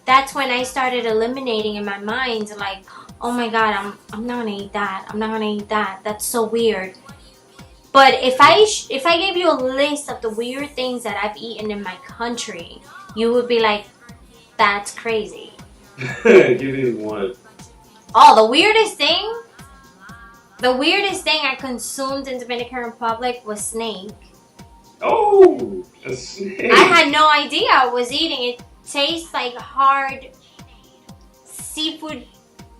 that's when I started eliminating in my mind, like, oh my God, I'm not gonna eat that. I'm not gonna eat that. That's so weird. But if I gave you a list of the weird things that I've eaten in my country, you would be like, that's crazy. Give me one. Oh, the weirdest thing I consumed in Dominican Republic was snake. Oh, a snake. I had no idea I was eating it. Tastes like hard seafood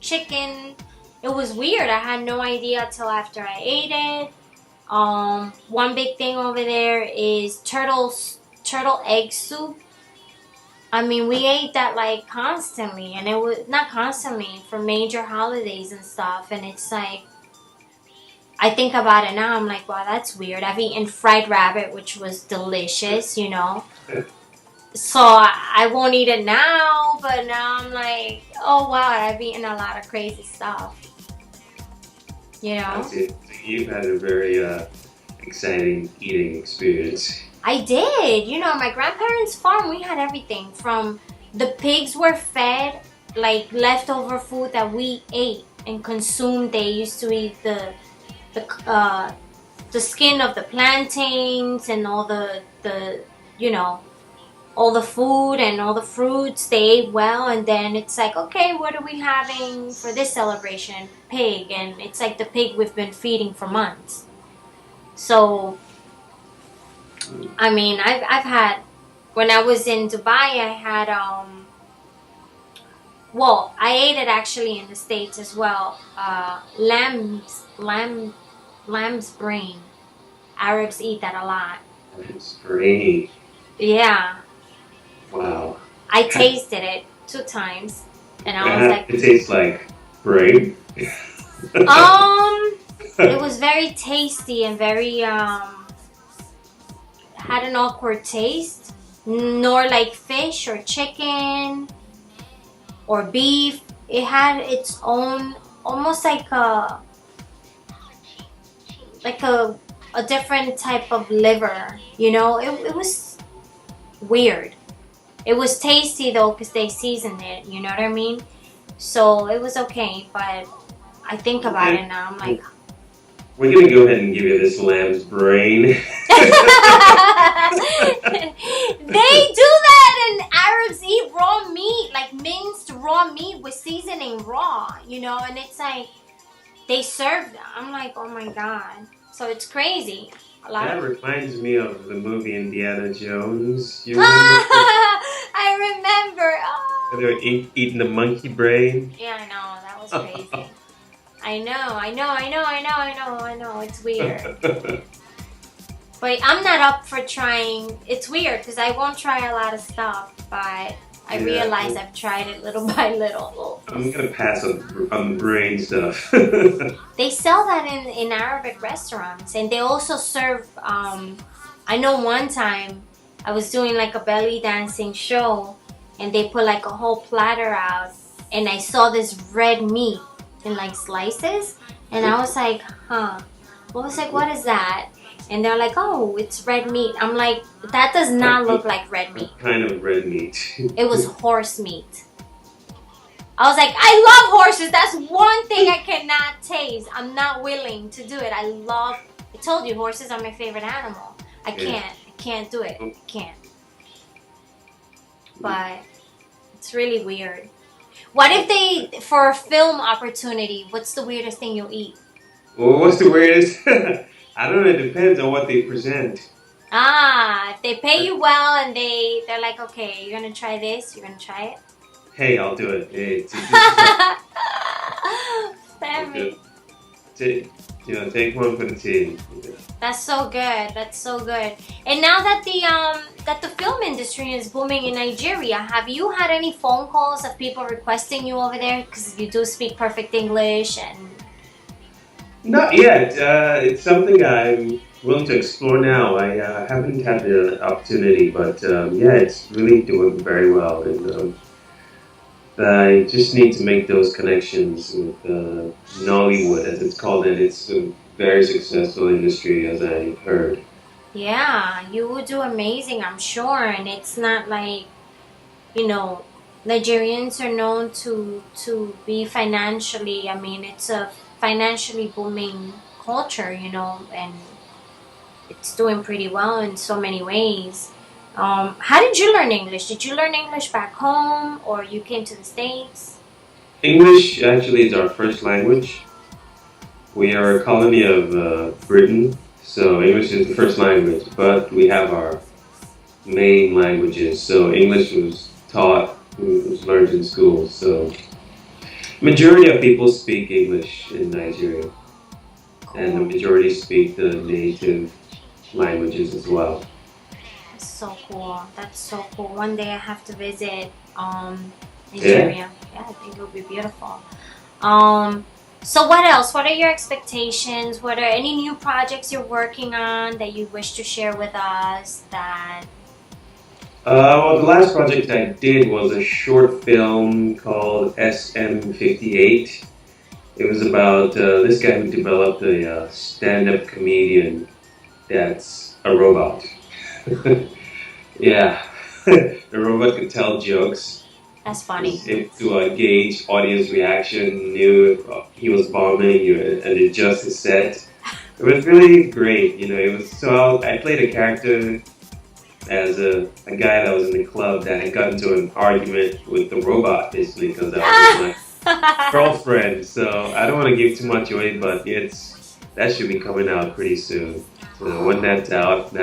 chicken. It was weird. I had no idea until after I ate it. One big thing over there is turtle egg soup. I mean, we ate that like constantly, and it was not constantly for major holidays and stuff. And it's like, I think about it now, I'm like, wow, that's weird. I've eaten fried rabbit, which was delicious, So I won't eat it now, but now I'm like, oh wow, I've eaten a lot of crazy stuff. That's it. So you've had a very exciting eating experience. I did. My grandparents' farm, we had everything from the pigs were fed like leftover food that we ate and consumed. They used to eat the skin of the plantains and all the all the food and all the fruits. They ate well, and then it's like, okay, what are we having for this celebration? Pig, and it's like the pig we've been feeding for months. So I mean, I've had, when I was in Dubai, I had I ate it actually in the States as well. Lamb's brain. Arabs eat that a lot. Lamb's brain. Yeah. Wow. I tasted it 2 times, and I was like, it tastes like brain. It was very tasty and very had an awkward taste, nor like fish or chicken or beef. It had its own, almost like a different type of liver, it was weird. It was tasty though, because they seasoned it, you know what I mean? So it was okay, but I think about it now, I'm like, we're gonna go ahead and give you this lamb's brain. They do that, and Arabs eat raw meat, like minced raw meat with seasoning raw, and it's like they serve that. I'm like, oh my God. So it's crazy. That reminds me of the movie Indiana Jones. You remember? I remember. Oh. They were eating the monkey brain. Yeah, I know. That was crazy. I know. It's weird. But I'm not up for trying. It's weird because I won't try a lot of stuff, but I realize I've tried it little by little. I'm going to pass on the brain stuff. They sell that in Arabic restaurants, and they also serve, I know one time I was doing like a belly dancing show, and they put like a whole platter out, and I saw this red meat in like slices, and I was like, what is that? And they're like, oh, it's red meat. I'm like, that does not look like red meat. What kind of red meat? It was horse meat. I was like, I love horses. That's one thing I cannot taste. I'm not willing to do it. I told you, horses are my favorite animal. I can't do it. I can't. But it's really weird. What if for a film opportunity, what's the weirdest thing you'll eat? Well, what's the weirdest? I don't know. It depends on what they present. If they pay you well and they're like, okay, you're going to try this, you're going to try it? Hey, I'll do it. Hey, Femi. Take one for the team. That's so good. That's so good. And now that the film industry is booming in Nigeria, have you had any phone calls of people requesting you over there? Because you do speak perfect English and... Not yet. It's something I'm willing to explore now. I haven't had the opportunity, but yeah, it's really doing very well. And I just need to make those connections with Nollywood, as it's called, and it's a very successful industry, as I heard. Yeah, you will do amazing, I'm sure. And it's not like, you know, Nigerians are known to be financially, I mean, it's a financially booming culture, and it's doing pretty well in so many ways. How did you learn English? Did you learn English back home or you came to the States? English actually is our first language. We are a colony of Britain, so English is the first language, but we have our main languages. So English was taught, was learned in schools. So majority of people speak English in Nigeria, and the Cool. majority speak the native languages as well. That's so cool. That's so cool. One day I have to visit Yeah. Nigeria. Yeah, I think it would be beautiful. Um, so what else? What are your expectations? What are any new projects you're working on that you wish to share with us? That Well, the last project I did was a short film called SM58. It was about this guy who developed a stand-up comedian that's a robot. Yeah, the robot could tell jokes, that's funny. was able to gauge audience reaction, knew if he was bombing, and adjust his set. It was really great, It was so I played a character as a guy that was in the club that had got into an argument with the robot, basically, because that was my girlfriend. So I don't want to give too much away, but that should be coming out pretty soon. So when that's out,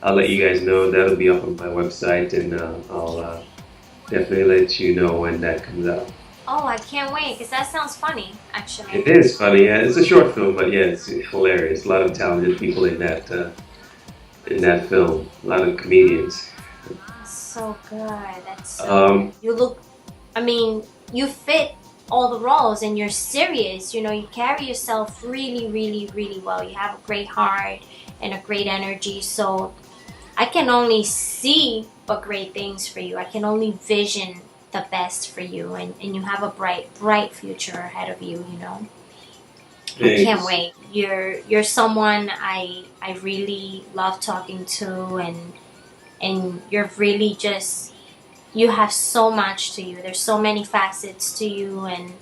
I'll let you guys know. That'll be up on my website, and I'll definitely let you know when that comes out. Oh, I can't wait because that sounds funny, actually. It is funny. Yeah, it's a short film, but yeah, it's hilarious. A lot of talented people in that film. A lot of comedians. So good. That's so good. Um, You look, I mean, you fit all the roles and you're serious. You carry yourself really, really, really well. You have a great heart and a great energy. So I can only see but great things for you. I can only vision the best for you. And you have a bright, bright future ahead of you. I can't thanks. wait. You're someone I really love talking to, and you're really just, you have so much to you. There's so many facets to you and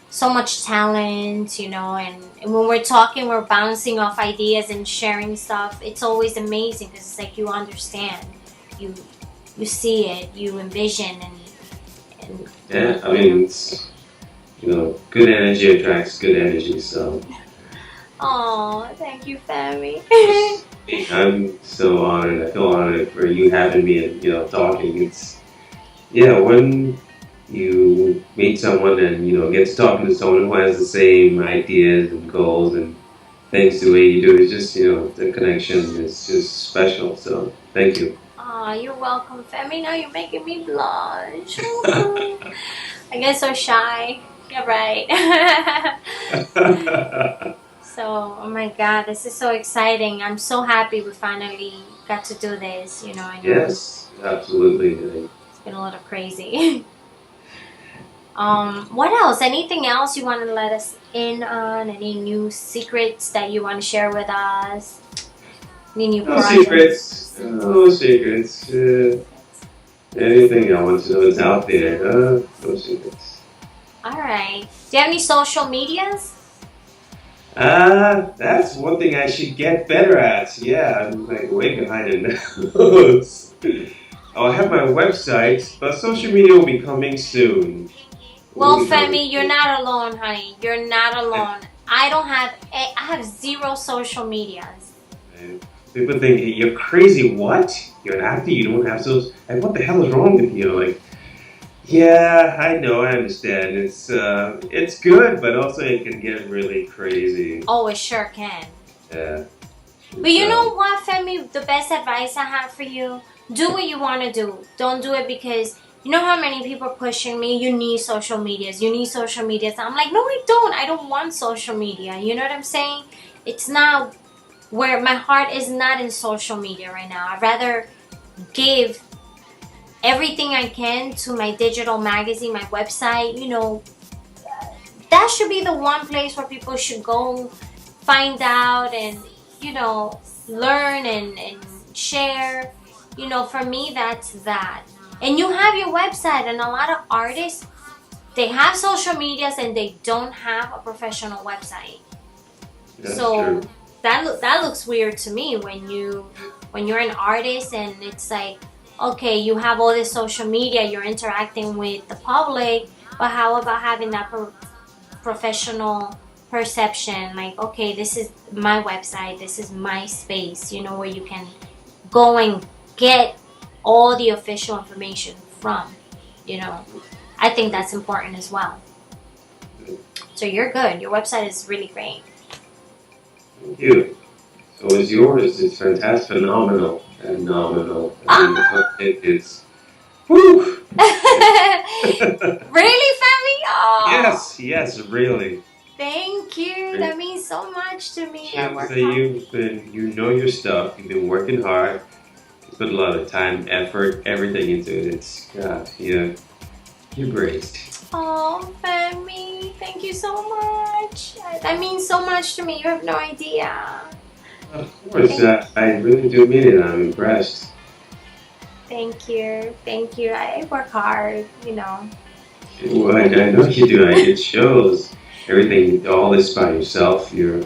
so much talent, and when we're talking, we're bouncing off ideas and sharing stuff. It's always amazing because it's like you understand, you you see it, you envision, and Yeah, I mean, good energy attracts good energy. So oh, thank you, Femi. I'm so honored. I feel honored for you having me and talking. Yeah, when you meet someone and get to talking to someone who has the same ideas and goals and things the way you do, it's just the connection is just special. So thank you. Oh, you're welcome, Femi. Now you're making me blush. I get so shy. You're right. So, oh my God, this is so exciting. I'm so happy we finally got to do this. I know Yes, absolutely. it's been a little crazy. What else? Anything else you want to let us in on? Any new secrets that you want to share with us? Any new No projects? secrets. No secrets. Anything I want to know is out there. No secrets. All right. Do you have any social medias? That's one thing I should get better at. Yeah, I'm like way behind in those. I have my website, but social media will be coming soon. Well, Will be coming Femi, you're soon. not alone, honey. You're not alone. I have zero social medias. And people think you're crazy. What? You're an actor. You don't have those. Like, what the hell is wrong with you? Like, yeah, I know. I understand. It's good, but also it can get really crazy. Oh, it sure can. Yeah. But you know So, what, Femi? The best advice I have for you: do what you want to do. Don't do it because You know how many people are pushing me, you need social medias, you need social medias. I'm like, no, I don't want social media. You know what I'm saying? It's not where my heart is, not in social media right now. I'd rather give everything I can to my digital magazine, my website. You know, that should be the one place where people should go find out and, you know, learn and share. You know, for me, that's that. And you have your website, and a lot of artists, they have social medias and they don't have a professional website. That's So true. that looks weird to me when you're an artist and it's like, okay, you have all this social media, you're interacting with the public, but how about having that professional perception? Like, okay, this is my website, this is my space, you know, where you can go and get all the official information from, you know. I think that's important as well. So you're good. Your website is really great. Thank you. So is yours. It's fantastic, phenomenal, phenomenal. I mean, it's woo. Really, Femi? Oh. Yes, really. Thank you. That means so much to me. I Shows work that hard. you know your stuff. You've been working hard. You put a lot of time, effort, everything into it. It's you're great. Oh, Femi, thank you so much. That means so much to me. You have no idea. Of course, I really do mean it. I'm impressed. Thank you. Thank you. I work hard, you know. Well, I know you do. It shows everything. All this by yourself. You're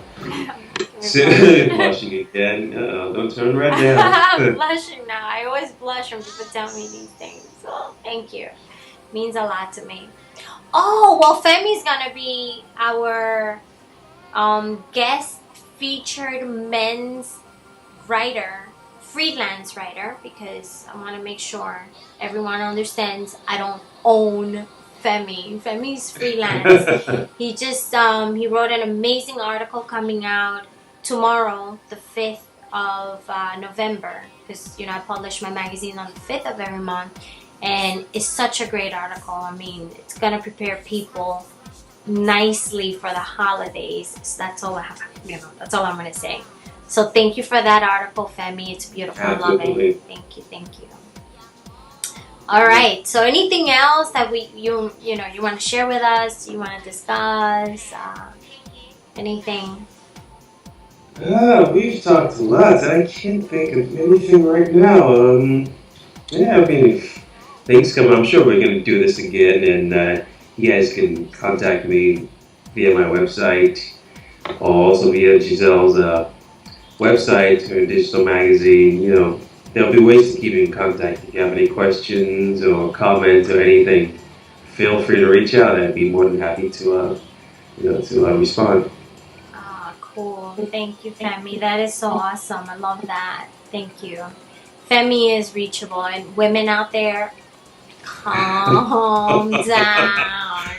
blushing again. Don't turn red now. I'm blushing now. I always blush when people tell me these things. So thank you. Means a lot to me. Oh, well, Femi's gonna be our guest featured men's writer, freelance writer, because I want to make sure everyone understands I don't own Femi. Femi's freelance. He just he wrote an amazing article coming out tomorrow, the 5th of November, because, you know, I publish my magazine on the 5th of every month, and it's such a great article. I mean, it's gonna prepare people nicely for the holidays. So that's all I have, you know, that's all I'm gonna say. So thank you for that article, Femi. It's beautiful. I love it. Thank you. All right. So anything else that you want to share with us? You want to discuss? Anything? We've talked a lot. I can't think of anything right now. Yeah, I mean, if things come, I'm sure we're going to do this again, and you guys can contact me via my website, or also via Giselle's website or digital magazine. You know, there'll be ways to keep in contact. If you have any questions or comments or anything, feel free to reach out. I'd be more than happy to respond. Cool. Thank you, Femi. That is so awesome. I love that. Thank you. Femi is reachable, and women out there, calm down.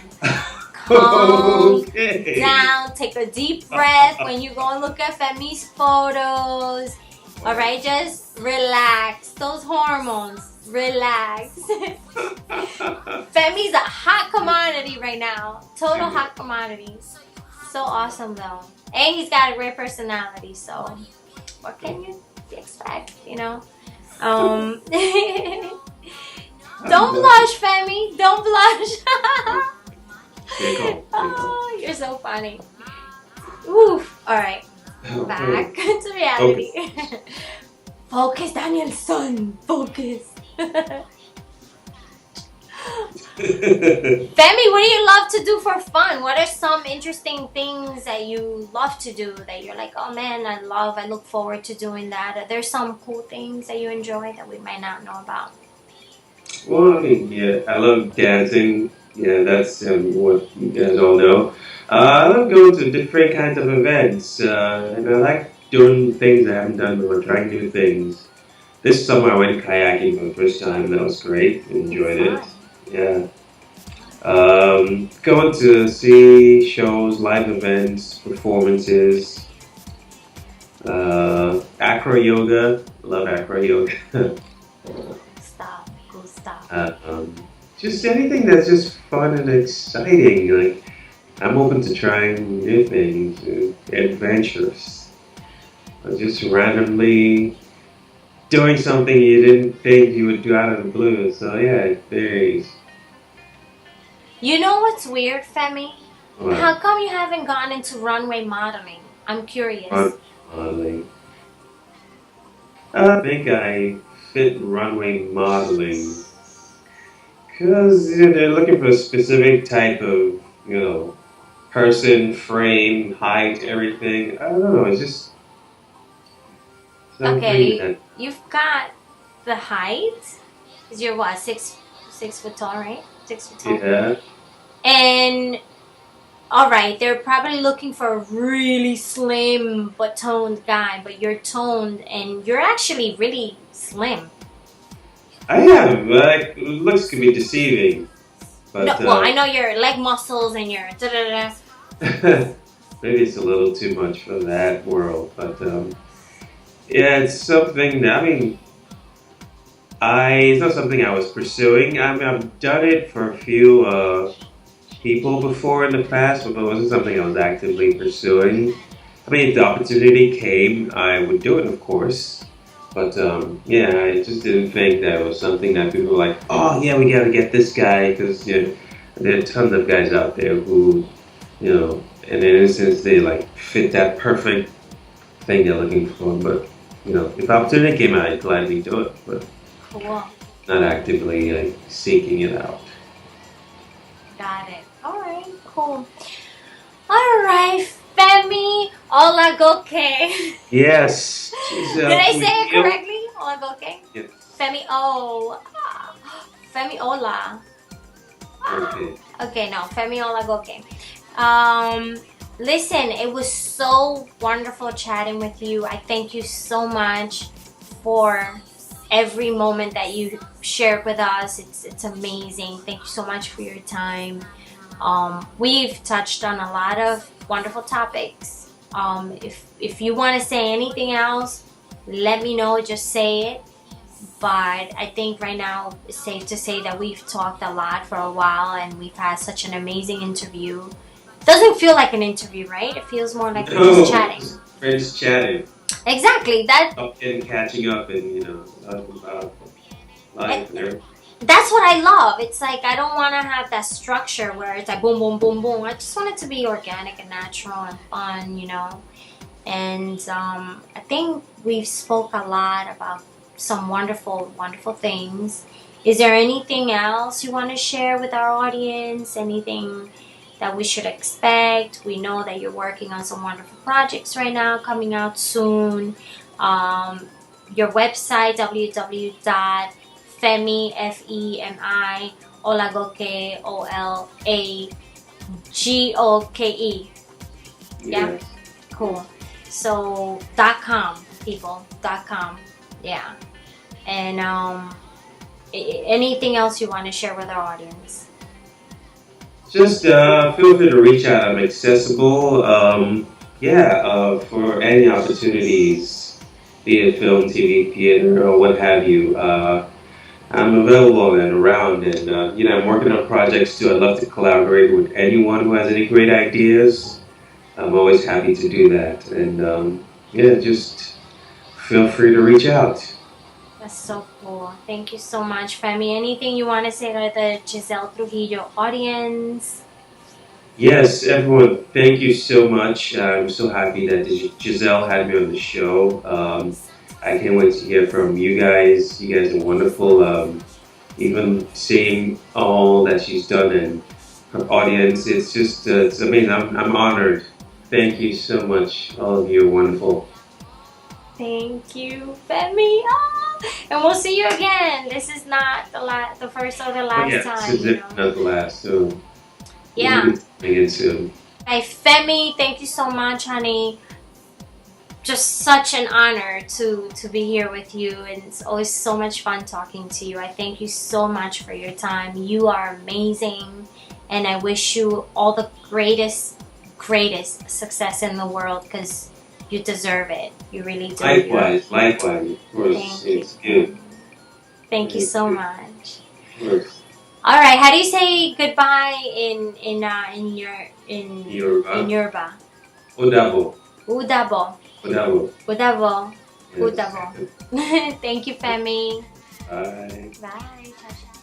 Calm down. Take a deep breath when you go and look at Femi's photos. All right, just relax. Those hormones, relax. Femi's a hot commodity right now. Total hot commodity. So awesome though. And he's got a great personality, so what can you expect, you know? Don't blush, Femi. Don't blush. Oh, you're so funny. Oof. All right. Back to reality. Focus, Danielson. Focus. Femi, what do you love to do for fun? What are some interesting things that you love to do that you're like, oh man, I look forward to doing that? Are there some cool things that you enjoy that we might not know about? Well, I mean, yeah, I love dancing. Yeah, that's what you guys all know. I love going to different kinds of events, and I like doing things I haven't done before, trying new things. This summer I went kayaking for the first time. That was great. Enjoyed it. Yeah. Going to see shows, live events, performances. Acro yoga. Love acro yoga. Stop. Go stop. stuff. Just anything that's just fun and exciting. Like I'm open to trying new things, adventures, or just randomly doing something you didn't think you would do out of the blue. So yeah, it varies. You know what's weird, Femi? Well, How come you haven't gone into runway modeling? I'm curious. fun modeling. I think I fit runway modeling because they're looking for a specific type of, you know, person, frame, height, everything. I don't know. It's just something Okay, that, you've got the height. Cause you're what, 6 foot tall, right? 6 foot tall. yeah. And all right, they're probably looking for a really slim but toned guy, but you're toned and you're actually really slim. I am. Like, looks can be deceiving, No, but well, I know your leg muscles and your da da da. maybe it's a little too much for that world. But yeah, it's something that, I mean, it's not something I was pursuing. I mean, I've done it for a few people before in the past, but it wasn't something I was actively pursuing. I mean, if the opportunity came, I would do it, of course. But yeah, I just didn't think that it was something that people were like, oh yeah, we gotta get this guy because you know, there are tons of guys out there who, you know, in an instance they like fit that perfect thing they're looking for. But you know, if opportunity came out, I'd gladly do it. But Cool. not actively like seeking it out. Got it. All right, cool. All right, Femi Olagoke. Yes. Did I say it correctly? Olagoke? Yeah. Femi O. Femi Ola. Okay. Okay, no, Femi Olagoke. Listen, it was so wonderful chatting with you. I thank you so much for every moment that you shared with us. It's amazing. Thank you so much for your time. We've touched on a lot of wonderful topics. If you want to say anything else, let me know. Just say it. But I think right now it's safe to say that we've talked a lot for a while and we've had such an amazing interview. Doesn't feel like an interview, right? It feels more like we're just chatting. Friends chatting. Exactly. And catching up and, you know, talking about life and everything. That's what I love. It's like I don't want to have that structure where it's like boom, boom, boom, boom. I just want it to be organic and natural and fun, you know. And I think we've spoke a lot about some wonderful, wonderful things. Is there anything else you want to share with our audience? Anything that we should expect? We know that you're working on some wonderful projects right now coming out soon. Your website, www.femi, Femi, Olagoke, Olagoke. Yeah? Yes. Cool. So, .com, people, .com. Yeah. And anything else you want to share with our audience? Just feel free to reach out. I'm accessible. For any opportunities, be it film, TV, theater, or what have you. I'm available and around, and I'm working on projects too. I'd love to collaborate with anyone who has any great ideas. I'm always happy to do that, and just feel free to reach out. That's so cool. Thank you so much, Femi. Anything you want to say to the Giselle Trujillo audience? Yes, everyone, thank you so much. I'm so happy that Giselle had me on the show. I can't wait to hear from you guys. You guys are wonderful. Even seeing all that she's done and her audience, it's just it's amazing. I'm honored. Thank you so much. All of you are wonderful. Thank you, Femi. And we'll see you again. This is not the first or the last time. This is not the last. So yeah. We'll be again soon. Hey, Femi, thank you so much, honey. Just such an honor to be here with you, and it's always so much fun talking to you. I thank you so much for your time. You are amazing, and I wish you all the greatest success in the world because you deserve it. You really do. Likewise. Of course, Thank it's you. good. Thank you so much. course. All right. How do you say goodbye in Yoruba. Yoruba? Odabo. Udabo. Odabo. Udabo. Yes. Udabo. Thank you, Femi. Bye. Bye. Ciao, ciao.